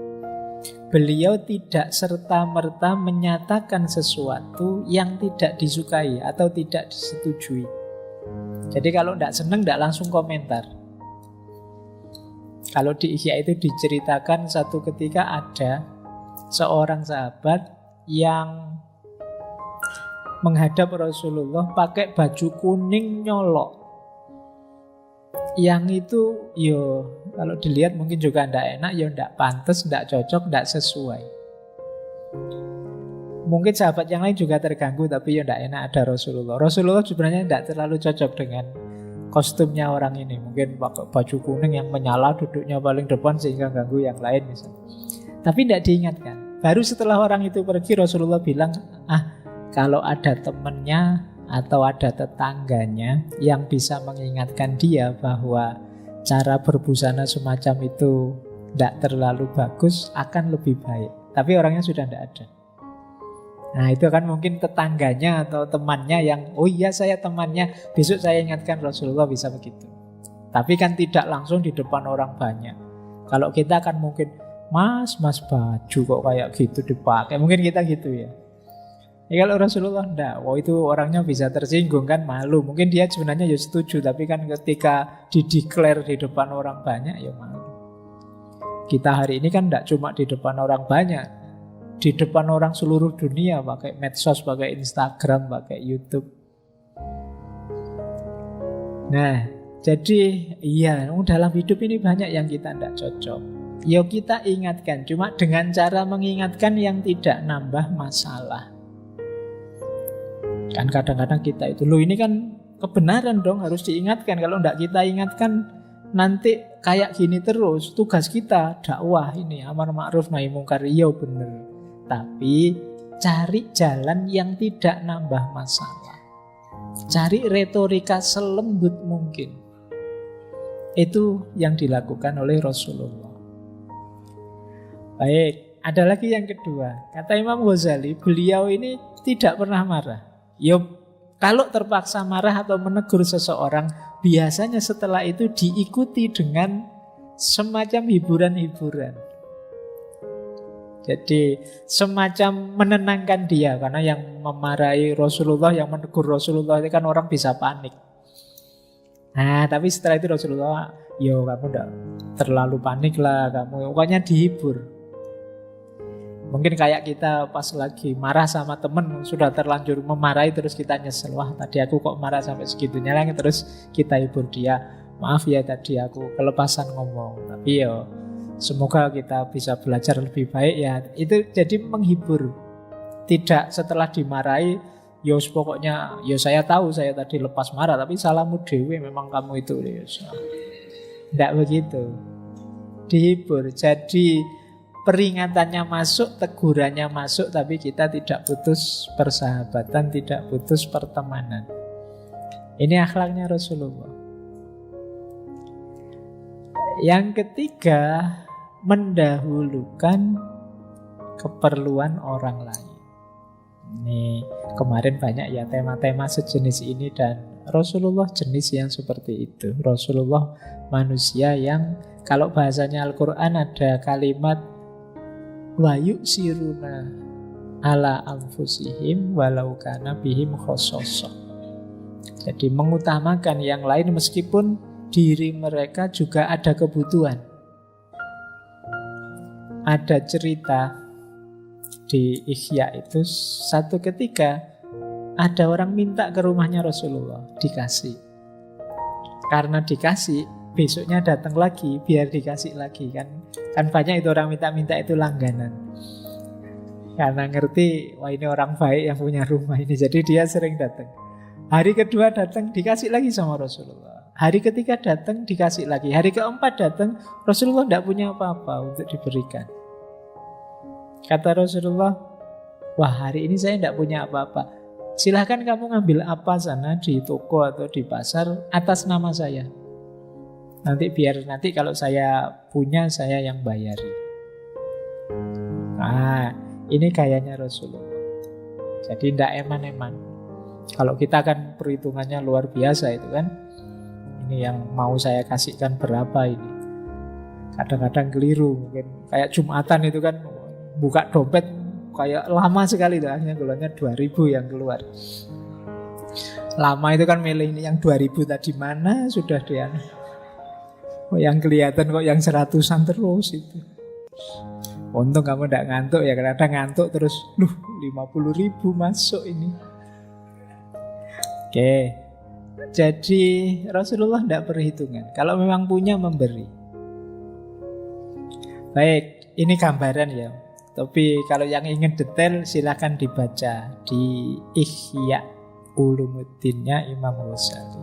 Beliau tidak serta-merta menyatakan sesuatu yang tidak disukai atau tidak disetujui. Jadi kalau tidak senang, tidak langsung komentar. Kalau di Ihya itu diceritakan satu ketika ada seorang sahabat yang menghadap Rasulullah pakai baju kuning nyolok. Yang itu kalau dilihat mungkin juga tidak enak, tidak pantas, tidak cocok, tidak sesuai. Mungkin sahabat yang lain juga terganggu, tapi tidak enak ada Rasulullah. Rasulullah sebenarnya tidak terlalu cocok dengan kostumnya orang ini. Mungkin pakai baju kuning yang menyala, duduknya paling depan sehingga ganggu yang lain misalnya. Tapi tidak diingatkan. Baru setelah orang itu pergi, Rasulullah bilang, kalau ada temannya atau ada tetangganya yang bisa mengingatkan dia bahwa cara berbusana semacam itu tidak terlalu bagus, akan lebih baik. Tapi orangnya sudah tidak ada. Nah itu kan mungkin tetangganya atau temannya yang, oh iya saya temannya, besok saya ingatkan. Rasulullah bisa begitu. Tapi kan tidak langsung di depan orang banyak. Kalau kita kan mungkin, mas baju kok kayak gitu dipakai, mungkin kita gitu ya. Ya kalau Rasulullah enggak, itu orangnya bisa tersinggung kan, malu. Mungkin dia sebenarnya ya setuju, tapi kan ketika dideklar di depan orang banyak ya malu. Kita hari ini kan enggak cuma di depan orang banyak, di depan orang seluruh dunia, pakai medsos, pakai Instagram, pakai YouTube. Nah, jadi dalam hidup ini banyak yang kita enggak cocok. Ya kita ingatkan, cuma dengan cara mengingatkan yang tidak nambah masalah. Kan kadang-kadang kita itu, ini kan kebenaran dong, harus diingatkan. Kalau tidak kita ingatkan, nanti kayak gini terus. Tugas kita dakwah ini, amar ma'ruf nahi mungkar, iya bener. Tapi cari jalan yang tidak nambah masalah. Cari retorika selembut mungkin. Itu yang dilakukan oleh Rasulullah. Baik, ada lagi yang kedua. Kata Imam Ghazali, beliau ini tidak pernah marah. Kalau terpaksa marah atau menegur seseorang, biasanya setelah itu diikuti dengan semacam hiburan-hiburan. Jadi semacam menenangkan dia, karena yang memarahi Rasulullah, yang menegur Rasulullah itu kan orang bisa panik. Nah, tapi setelah itu Rasulullah, kamu tidak terlalu panik lah, kamu pokoknya dihibur. Mungkin kayak kita pas lagi marah sama temen, sudah terlanjur memarahi, terus kita nyesel, wah tadi aku kok marah sampai segitunya lagi, terus kita hibur dia, maaf ya tadi aku kelepasan ngomong, tapi semoga kita bisa belajar lebih baik ya. Itu jadi menghibur. Tidak setelah dimarahi, pokoknya saya tahu saya tadi lepas marah, tapi salahmu dewe, memang kamu itu. Tidak begitu. Dihibur. Jadi peringatannya masuk, tegurannya masuk, tapi kita tidak putus persahabatan, tidak putus pertemanan. Ini akhlaknya Rasulullah. Yang ketiga, mendahulukan keperluan orang lain. Ini kemarin banyak ya tema-tema sejenis ini, dan Rasulullah jenis yang seperti itu. Rasulullah manusia yang, kalau bahasanya Al-Quran ada kalimat wa yu'siruna ala anfusihim walau kana bihim khososoh. Jadi mengutamakan yang lain meskipun diri mereka juga ada kebutuhan. Ada cerita di Ihya itu, satu ketika ada orang minta ke rumahnya Rasulullah, dikasih. Karena dikasih, besoknya datang lagi biar dikasih lagi kan. Kan banyak itu orang minta-minta itu langganan. Karena ngerti, wah ini orang baik yang punya rumah ini, jadi dia sering datang. Hari kedua datang dikasih lagi sama Rasulullah. Hari ketiga datang dikasih lagi. Hari keempat datang, Rasulullah tidak punya apa-apa untuk diberikan. Kata Rasulullah, wah hari ini saya tidak punya apa-apa. Silahkan kamu ngambil apa sana di toko atau di pasar atas nama saya. Nanti kalau saya punya, saya yang bayari. Nah, ini gayanya Rasulullah. Jadi tidak eman-eman. Kalau kita kan perhitungannya luar biasa itu kan. Ini yang mau saya kasihkan berapa ini. Kadang-kadang keliru. Mungkin kayak Jumatan itu kan buka dompet kayak lama sekali tuh. Akhirnya golongannya 2.000 yang keluar. Lama itu kan milih ini yang 2.000 tadi mana sudah dia. Kok yang kelihatan kok yang 100-an terus itu. Untung kamu tidak ngantuk ya. Kadang ngantuk terus 50.000 masuk ini. Oke. Jadi Rasulullah tidak perhitungan. Kalau memang punya memberi. Baik, ini gambaran ya. Tapi kalau yang ingin detail silakan dibaca di Ihya Ulumuddinnya Imam Ghazali.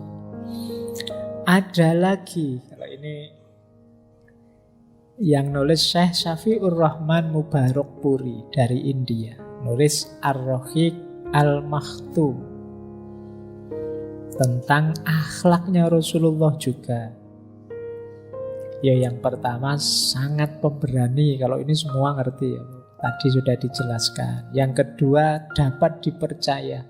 Ada lagi, kalau ini yang nulis Syekh Syafi'ur Rahman Mubarakpuri dari India, nulis Ar-Rahiq Al-Maktum tentang akhlaknya Rasulullah juga. Ya yang pertama sangat pemberani, kalau ini semua ngerti ya. Tadi sudah dijelaskan. Yang kedua dapat dipercaya.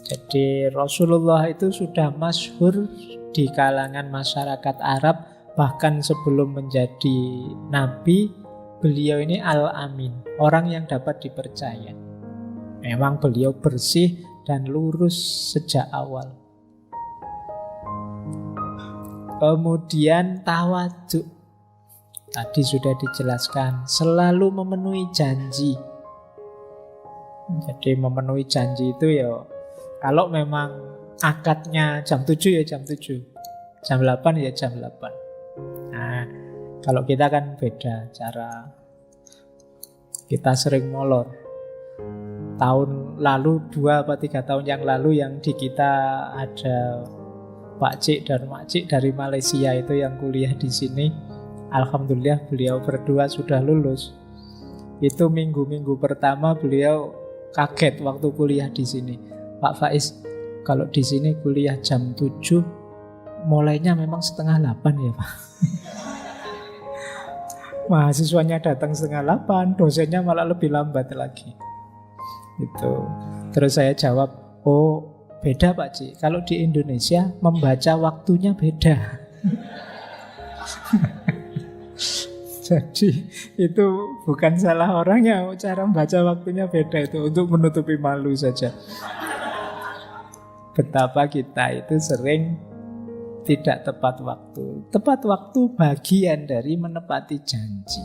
Jadi Rasulullah itu sudah masyhur di kalangan masyarakat Arab. Bahkan sebelum menjadi nabi, beliau ini Al-Amin, orang yang dapat dipercaya. Memang beliau bersih dan lurus sejak awal. Kemudian tawadhu. Tadi sudah dijelaskan, selalu memenuhi janji. Jadi memenuhi janji itu ya, kalau memang akadnya jam 7 ya jam 7, jam 8 ya jam 8. Nah, kalau kita kan beda cara. Kita sering molor. Tahun lalu, 2 atau 3 tahun yang lalu yang di kita ada Pak Cik dan Mak Cik dari Malaysia itu yang kuliah di sini. Alhamdulillah beliau berdua sudah lulus. Itu minggu-minggu pertama beliau kaget waktu kuliah di sini. Pak Faiz, kalau di sini kuliah jam 7, mulainya memang setengah 8 ya Pak. Mahasiswanya datang setengah 8, dosennya malah lebih lambat lagi. Itu. Terus saya jawab, oh beda Pak Cik. Kalau di Indonesia membaca waktunya beda. Jadi itu bukan salah orangnya, cara membaca waktunya beda, itu untuk menutupi malu saja. Betapa kita itu sering tidak tepat waktu. Tepat waktu bagian dari menepati janji.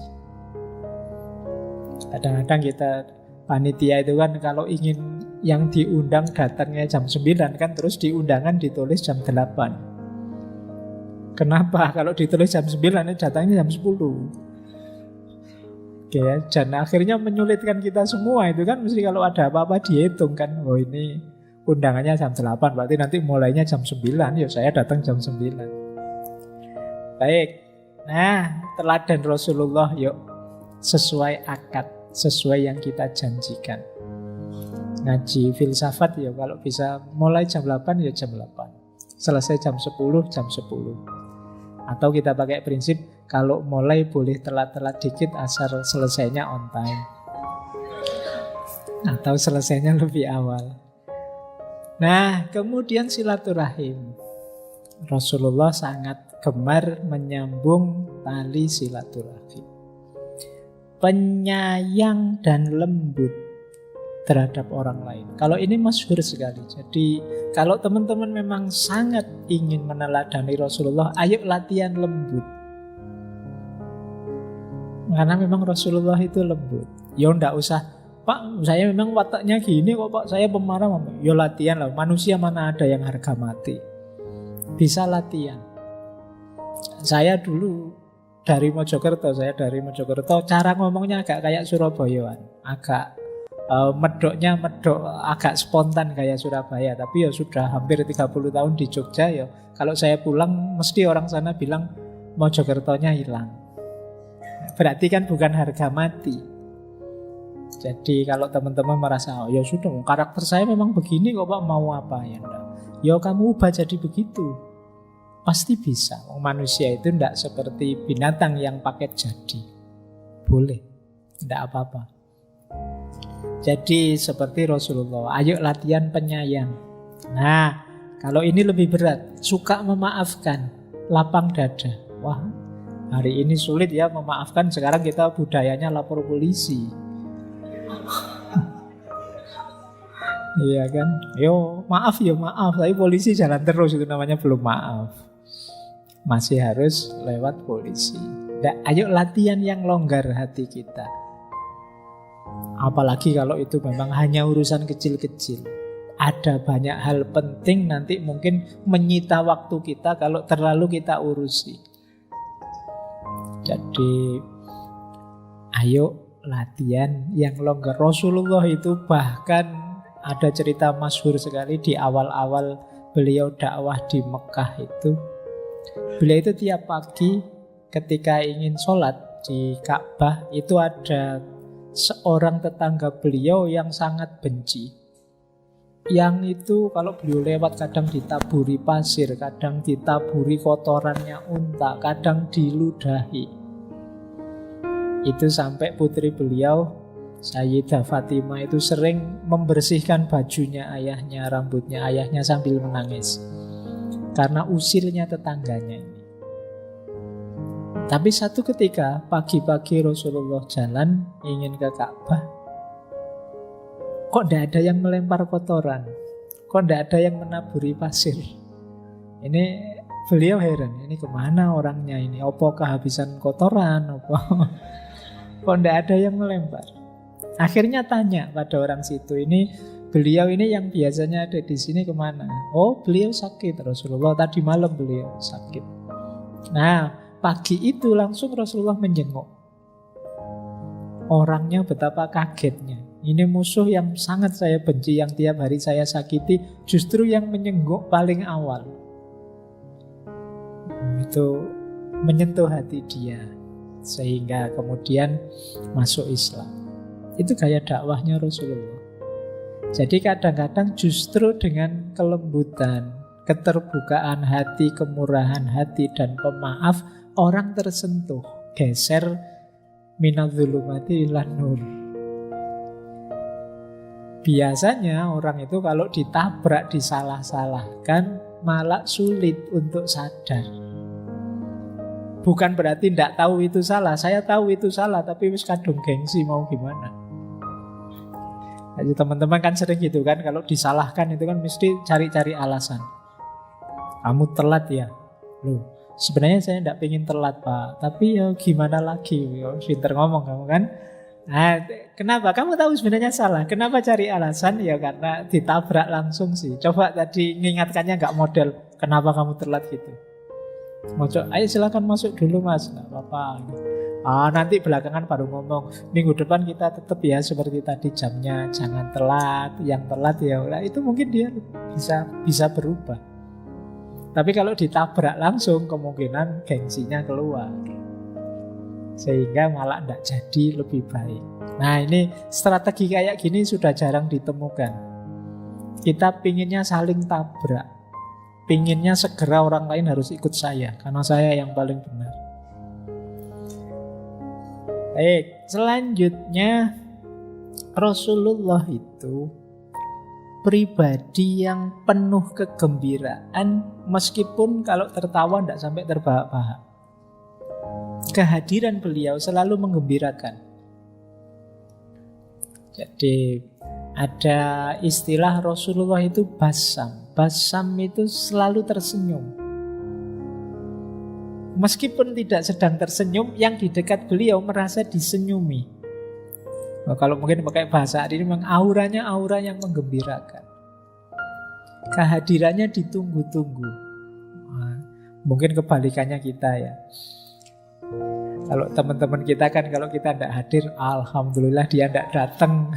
Kadang-kadang kita panitia itu kan kalau ingin yang diundang datangnya jam 9 kan, terus di undangan ditulis jam 8. Kenapa? Kalau ditulis jam 9 datangnya jam 10. Oke, dan akhirnya menyulitkan kita semua itu kan. Mesti kalau ada apa-apa dihitung kan. Oh ini undangannya jam 8, berarti nanti mulainya jam 9. Ya saya datang jam 9. Baik. Nah, teladan Rasulullah yuk. Sesuai akad, sesuai yang kita janjikan. Ngaji filsafat ya kalau bisa mulai jam 8 ya jam 8. Selesai jam 10, jam 10. Atau kita pakai prinsip kalau mulai boleh telat-telat dikit asal selesainya on time. Atau selesainya lebih awal. Nah, kemudian silaturahim. Rasulullah sangat gemar menyambung tali silaturahim. Penyayang dan lembut terhadap orang lain. Kalau ini masyhur sekali. Jadi kalau teman-teman memang sangat ingin meneladani Rasulullah, ayo latihan lembut. Karena memang Rasulullah itu lembut. Ya ndak usah Pak, saya memang wataknya gini kok Pak, saya pemarah. Ya latihan lah, manusia mana ada yang harga mati. Bisa latihan. Saya dulu dari Mojokerto, cara ngomongnya agak kayak Surabayaan. Agak medoknya medok, agak spontan kayak Surabaya. Tapi ya sudah hampir 30 tahun di Jogja ya. Kalau saya pulang, mesti orang sana bilang Mojokertonya hilang. Berarti kan bukan harga mati. Jadi kalau teman-teman merasa, oh ya sudah, karakter saya memang begini kok Pak, mau apa ya enggak. Ya kamu ubah jadi begitu. Pasti bisa. Manusia itu enggak seperti binatang yang paket jadi. Boleh. Enggak apa-apa. Jadi seperti Rasulullah, ayo latihan penyayang. Nah, kalau ini lebih berat, suka memaafkan, lapang dada. Wah, hari ini sulit ya memaafkan, sekarang kita budayanya lapor polisi. Iya kan? Yo, maaf ya maaf, tapi polisi jalan terus, itu namanya belum maaf. Masih harus lewat polisi. Nah, ayo latihan yang longgar hati kita. Apalagi kalau itu memang hanya urusan kecil-kecil. Ada banyak hal penting nanti mungkin menyita waktu kita kalau terlalu kita urusi. Jadi ayo latihan yang longgar. Rasulullah itu bahkan ada cerita masyhur sekali di awal-awal beliau dakwah di Mekah itu. Beliau itu tiap pagi ketika ingin sholat di Ka'bah itu ada seorang tetangga beliau yang sangat benci. Yang itu kalau beliau lewat kadang ditaburi pasir, kadang ditaburi kotorannya unta, kadang diludahi. Itu sampai putri beliau Sayyidah Fatimah itu sering membersihkan bajunya ayahnya, rambutnya ayahnya sambil menangis karena usilnya tetangganya ini. Tapi satu ketika pagi-pagi Rasulullah jalan ingin ke Ka'bah, kok tidak ada yang melempar kotoran, kok tidak ada yang menaburi pasir. Ini beliau heran, ini kemana orangnya ini? Apa kehabisan kotoran? Apa? Kok tidak ada yang melempar? Akhirnya tanya pada orang situ, ini beliau ini yang biasanya ada di sini kemana? Oh, beliau sakit Rasulullah, tadi malam beliau sakit. Nah, pagi itu langsung Rasulullah menjenguk. Orangnya betapa kagetnya. Ini musuh yang sangat saya benci, yang tiap hari saya sakiti, justru yang menjenguk paling awal. Itu menyentuh hati dia, sehingga kemudian masuk Islam. Itu gaya dakwahnya Rasulullah. Jadi kadang-kadang justru dengan kelembutan, keterbukaan hati, kemurahan hati, dan pemaaf, orang tersentuh, geser minadz-dzulumati ilan nur. Biasanya orang itu kalau ditabrak, disalah-salahkan, malah sulit untuk sadar. Bukan berarti tidak tahu itu salah. Saya tahu itu salah, tapi wis kadung gengsi, mau gimana. Jadi teman-teman kan sering gitu kan, kalau disalahkan itu kan mesti cari-cari alasan. Kamu telat ya? Loh, sebenarnya saya tidak pengen telat Pak, tapi ya gimana lagi? Pinter ngomong kamu kan. Nah, kenapa? Kamu tahu sebenarnya salah. Kenapa cari alasan? Ya karena ditabrak langsung sih. Coba tadi mengingatkannya nggak model, kenapa kamu telat gitu? Ayo silakan masuk dulu mas, nggak apa-apa. Nanti belakangan baru ngomong, minggu depan kita tetap ya seperti tadi jamnya, jangan telat. Yang telat ya, itu mungkin dia bisa berubah. Tapi kalau ditabrak langsung, kemungkinan gengsinya keluar, sehingga malah tidak jadi lebih baik. Nah, ini strategi kayak gini sudah jarang ditemukan. Kita pinginnya saling tabrak, pinginnya segera orang lain harus ikut saya, karena saya yang paling benar. Baik, selanjutnya Rasulullah itu pribadi yang penuh kegembiraan, meskipun kalau tertawa tidak sampai terbahak-bahak. Kehadiran beliau selalu menggembirakan. Jadi ada istilah Rasulullah itu basam. Basam itu selalu tersenyum. Meskipun tidak sedang tersenyum, yang di dekat beliau merasa disenyumi. Kalau mungkin pakai bahasa hari ini, memang auranya aura yang menggembirakan. Kehadirannya ditunggu-tunggu. Nah, mungkin kebalikannya kita ya. Kalau teman-teman kita kan, kalau kita tidak hadir, alhamdulillah dia tidak datang,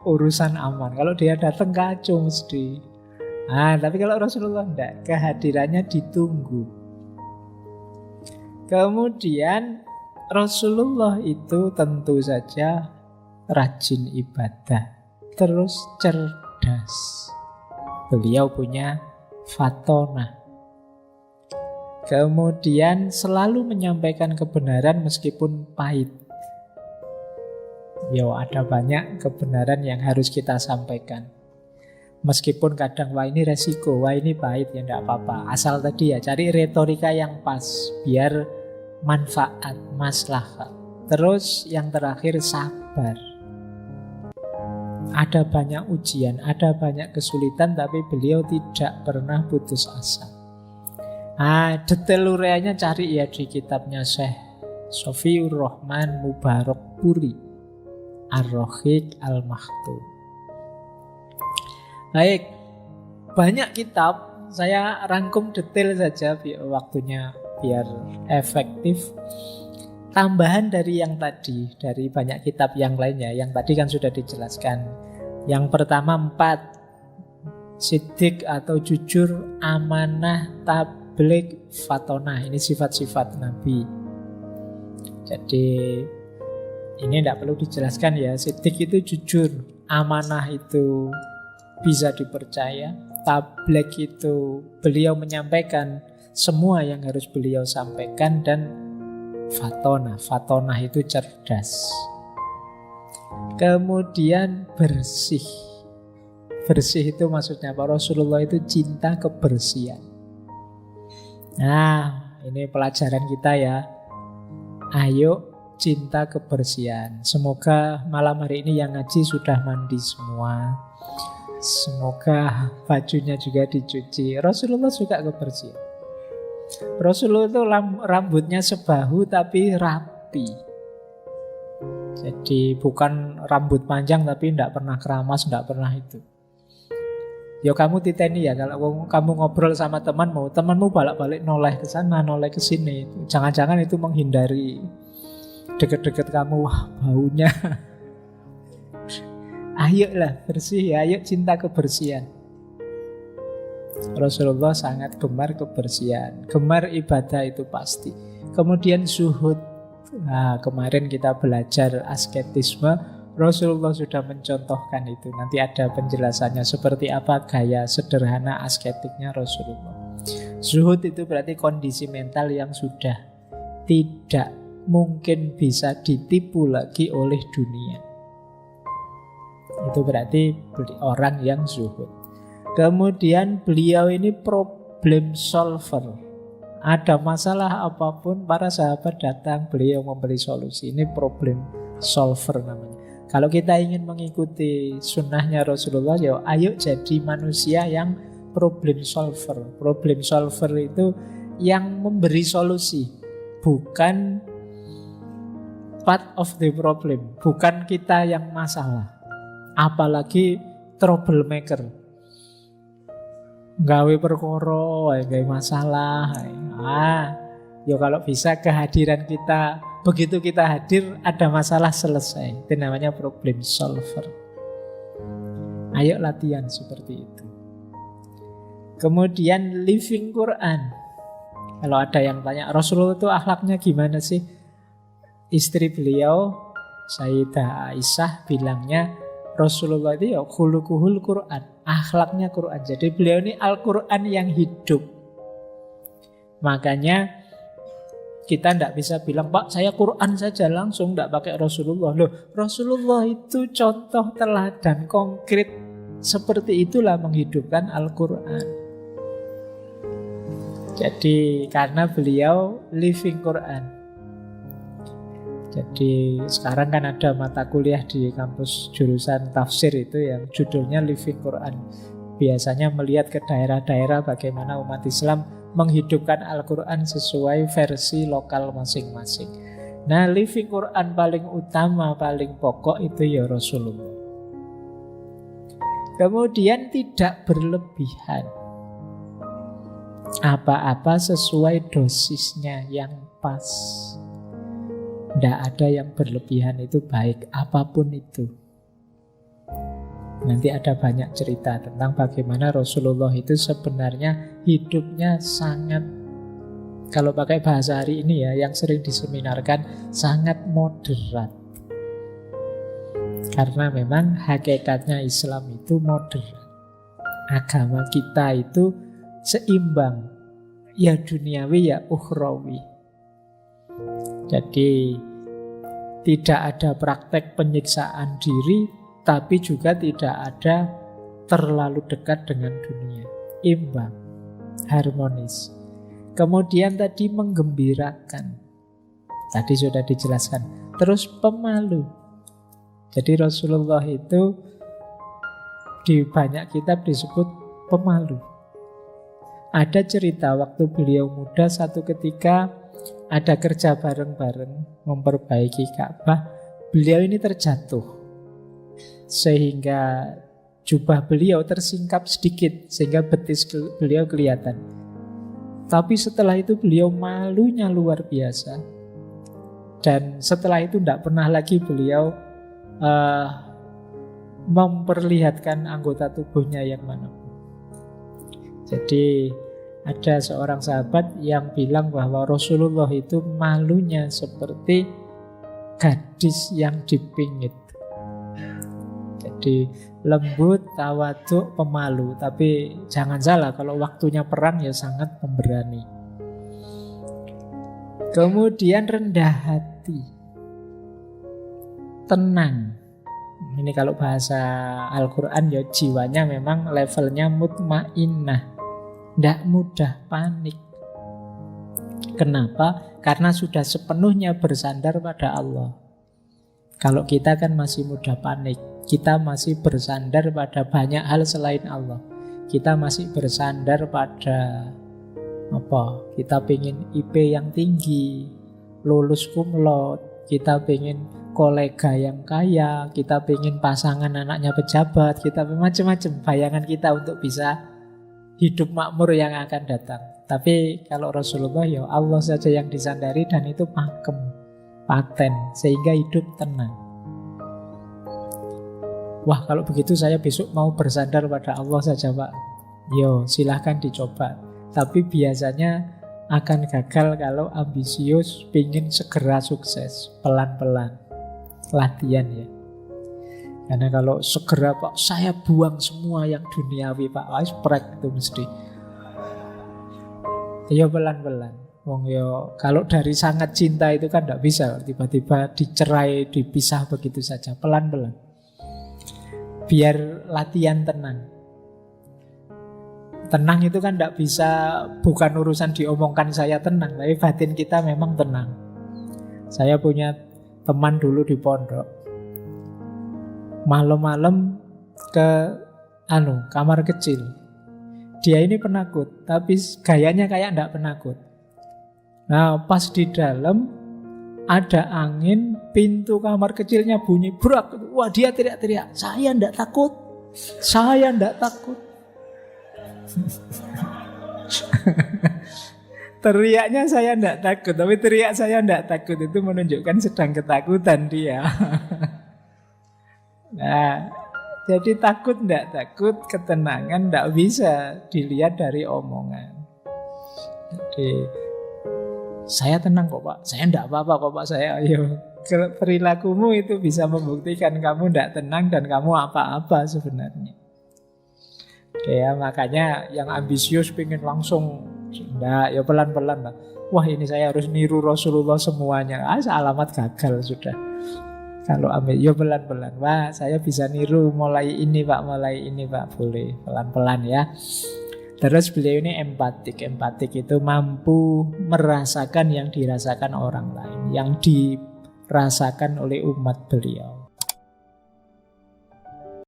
urusan aman. Kalau dia datang kacau mesti. Tapi kalau Rasulullah tidak, kehadirannya ditunggu. Kemudian Rasulullah itu tentu saja rajin ibadah, terus cerdas. Beliau punya fatonah. Kemudian selalu menyampaikan kebenaran meskipun pahit. Ada banyak kebenaran yang harus kita sampaikan. Meskipun kadang wah ini resiko, wah ini pahit, ya tidak apa-apa. Asal tadi ya cari retorika yang pas, biar manfaat, maslahat. Terus yang terakhir sabar. Ada banyak ujian, ada banyak kesulitan, tapi beliau tidak pernah putus asa. Detail ureanya cari ya di kitabnya Syekh Sofiur Rahman Mubarakpuri, Ar-Rahiq Al-Maktum. Baik, banyak kitab, saya rangkum detail saja waktunya biar efektif. Tambahan dari yang tadi, dari banyak kitab yang lainnya, yang tadi kan sudah dijelaskan. Yang pertama 4, siddiq atau jujur, amanah, tabligh, fatonah. Ini sifat-sifat Nabi. Jadi ini tidak perlu dijelaskan ya. Siddiq itu jujur, amanah itu bisa dipercaya, tabligh itu beliau menyampaikan semua yang harus beliau sampaikan, dan fatonah itu cerdas. Kemudian bersih. Bersih itu maksudnya apa? Rasulullah itu cinta kebersihan. Ini pelajaran kita ya. Ayo cinta kebersihan. Semoga malam hari ini yang ngaji sudah mandi semua. Semoga bajunya juga dicuci. Rasulullah suka kebersihan. Rasulullah itu rambutnya sebahu tapi rapi. Jadi bukan rambut panjang tapi tidak pernah keramas, tidak pernah itu. Kamu titeni ya, kalau kamu ngobrol sama temanmu balik-balik noleh ke sana, noleh ke sini. Jangan-jangan itu menghindari deket-deket kamu, wah baunya. Ayolah bersih, ayo cinta kebersihan. Rasulullah sangat gemar kebersihan, gemar ibadah itu pasti. Kemudian zuhud. Kemarin kita belajar asketisme, Rasulullah sudah mencontohkan itu. Nanti ada penjelasannya seperti apa gaya sederhana asketiknya Rasulullah. Zuhud itu berarti kondisi mental yang sudah tidak mungkin bisa ditipu lagi oleh dunia. Itu berarti orang yang zuhud. Kemudian beliau ini problem solver. Ada masalah apapun, para sahabat datang, beliau memberi solusi. Ini problem solver namanya. Kalau kita ingin mengikuti sunnahnya Rasulullah, ayo jadi manusia yang problem solver. Problem solver itu yang memberi solusi, bukan part of the problem. Bukan kita yang masalah. Apalagi troublemaker. Gawe perkara, gawe masalah. Kalau bisa kehadiran kita, begitu kita hadir ada masalah selesai. Itu namanya problem solver. Ayo latihan seperti itu. Kemudian living Quran. Kalau ada yang tanya, Rasulullah itu akhlaknya gimana sih? Istri beliau Sayyidah Aisyah bilangnya Rasulullah itu khuluquhul Quran, akhlaknya Quran. Jadi beliau ini Al-Quran yang hidup. Makanya kita tidak bisa bilang, Pak saya Quran saja langsung, tidak pakai Rasulullah. Rasulullah itu contoh teladan konkret. Seperti itulah menghidupkan Al-Quran. Jadi karena beliau living Quran. Jadi sekarang kan ada mata kuliah di kampus jurusan tafsir itu yang judulnya Living Quran. Biasanya melihat ke daerah-daerah bagaimana umat Islam menghidupkan Al-Quran sesuai versi lokal masing-masing. Nah, living Quran paling utama, paling pokok itu ya Rasulullah. Kemudian tidak berlebihan. Apa-apa sesuai dosisnya yang pas. Tidak ada yang berlebihan itu baik, apapun itu. Nanti ada banyak cerita tentang bagaimana Rasulullah itu sebenarnya hidupnya sangat, kalau pakai bahasa hari ini ya, yang sering diseminarkan, sangat moderat. Karena memang hakikatnya Islam itu moderat. Agama kita itu seimbang, ya duniawi ya ukhrawi. Jadi tidak ada praktek penyiksaan diri, tapi juga tidak ada terlalu dekat dengan dunia. Imbang, harmonis. Kemudian tadi menggembirakan. Tadi sudah dijelaskan. Terus pemalu. Jadi Rasulullah itu di banyak kitab disebut pemalu. Ada cerita waktu beliau muda, satu ketika ada kerja bareng-bareng memperbaiki Ka'bah. Beliau ini terjatuh sehingga jubah beliau tersingkap sedikit, sehingga betis beliau kelihatan. Tapi setelah itu beliau malunya luar biasa. Dan setelah itu tidak pernah lagi beliau memperlihatkan anggota tubuhnya yang mana. Jadi ada seorang sahabat yang bilang bahwa Rasulullah itu malunya seperti gadis yang dipingit. Jadi lembut, tawaduk, pemalu. Tapi jangan salah, kalau waktunya perang ya sangat pemberani. Kemudian rendah hati, tenang. Ini kalau bahasa Al-Quran ya jiwanya memang levelnya mutmainnah, tidak mudah panik. Kenapa? Karena sudah sepenuhnya bersandar pada Allah. Kalau kita kan masih mudah panik. Kita masih bersandar pada banyak hal selain Allah. Kita masih bersandar pada apa? Kita pengen IP yang tinggi, lulus cum laude, kita pengen kolega yang kaya, kita pengen pasangan anaknya pejabat, kita macam-macam bayangan kita untuk bisa hidup makmur yang akan datang. Tapi kalau Rasulullah ya Allah saja yang disandari dan itu pakem, paten, sehingga hidup tenang. Wah, kalau begitu saya besok mau bersandar pada Allah saja, Pak. Yo, silahkan dicoba. Tapi biasanya akan gagal kalau ambisius, pingin segera sukses. Pelan-pelan. Latihan ya. Karena kalau segera, Pak, saya buang semua yang duniawi, Pak. Wah, sprek itu mesti. Yo, pelan-pelan. Wong yo, kalau dari sangat cinta itu kan tidak bisa tiba-tiba dicerai, dipisah begitu saja. Pelan-pelan. Biar latihan tenang. Tenang itu kan tidak bisa, bukan urusan diomongkan saya tenang, tapi batin kita memang tenang. Saya punya teman dulu di pondok. Malam-malam ke kamar kecil. Dia ini penakut, tapi gayanya kayak tidak penakut. Nah, pas di dalam ada angin, pintu kamar kecilnya bunyi brak. Wah, dia teriak-teriak, saya tidak takut, saya tidak takut. Teriaknya saya tidak takut, tapi teriak saya tidak takut itu menunjukkan sedang ketakutan dia. Nah, jadi takut tidak takut, ketenangan tidak bisa dilihat dari omongan. Jadi saya tenang kok, Pak, saya tidak apa-apa kok, Pak, saya ayo. Perilakumu itu bisa membuktikan kamu tidak tenang dan kamu apa-apa sebenarnya. Ya, makanya yang ambisius pengen langsung, enggak, ya pelan-pelan lah. Wah, ini saya harus niru Rasulullah semuanya. Alamat gagal sudah. Kalau ambil, ya pelan-pelan. Wah, saya bisa niru mulai ini, Pak, mulai ini, Pak. Boleh, pelan-pelan ya. Terus beliau ini empatik. Empatik itu mampu merasakan yang dirasakan orang lain, yang dirasakan oleh umat beliau.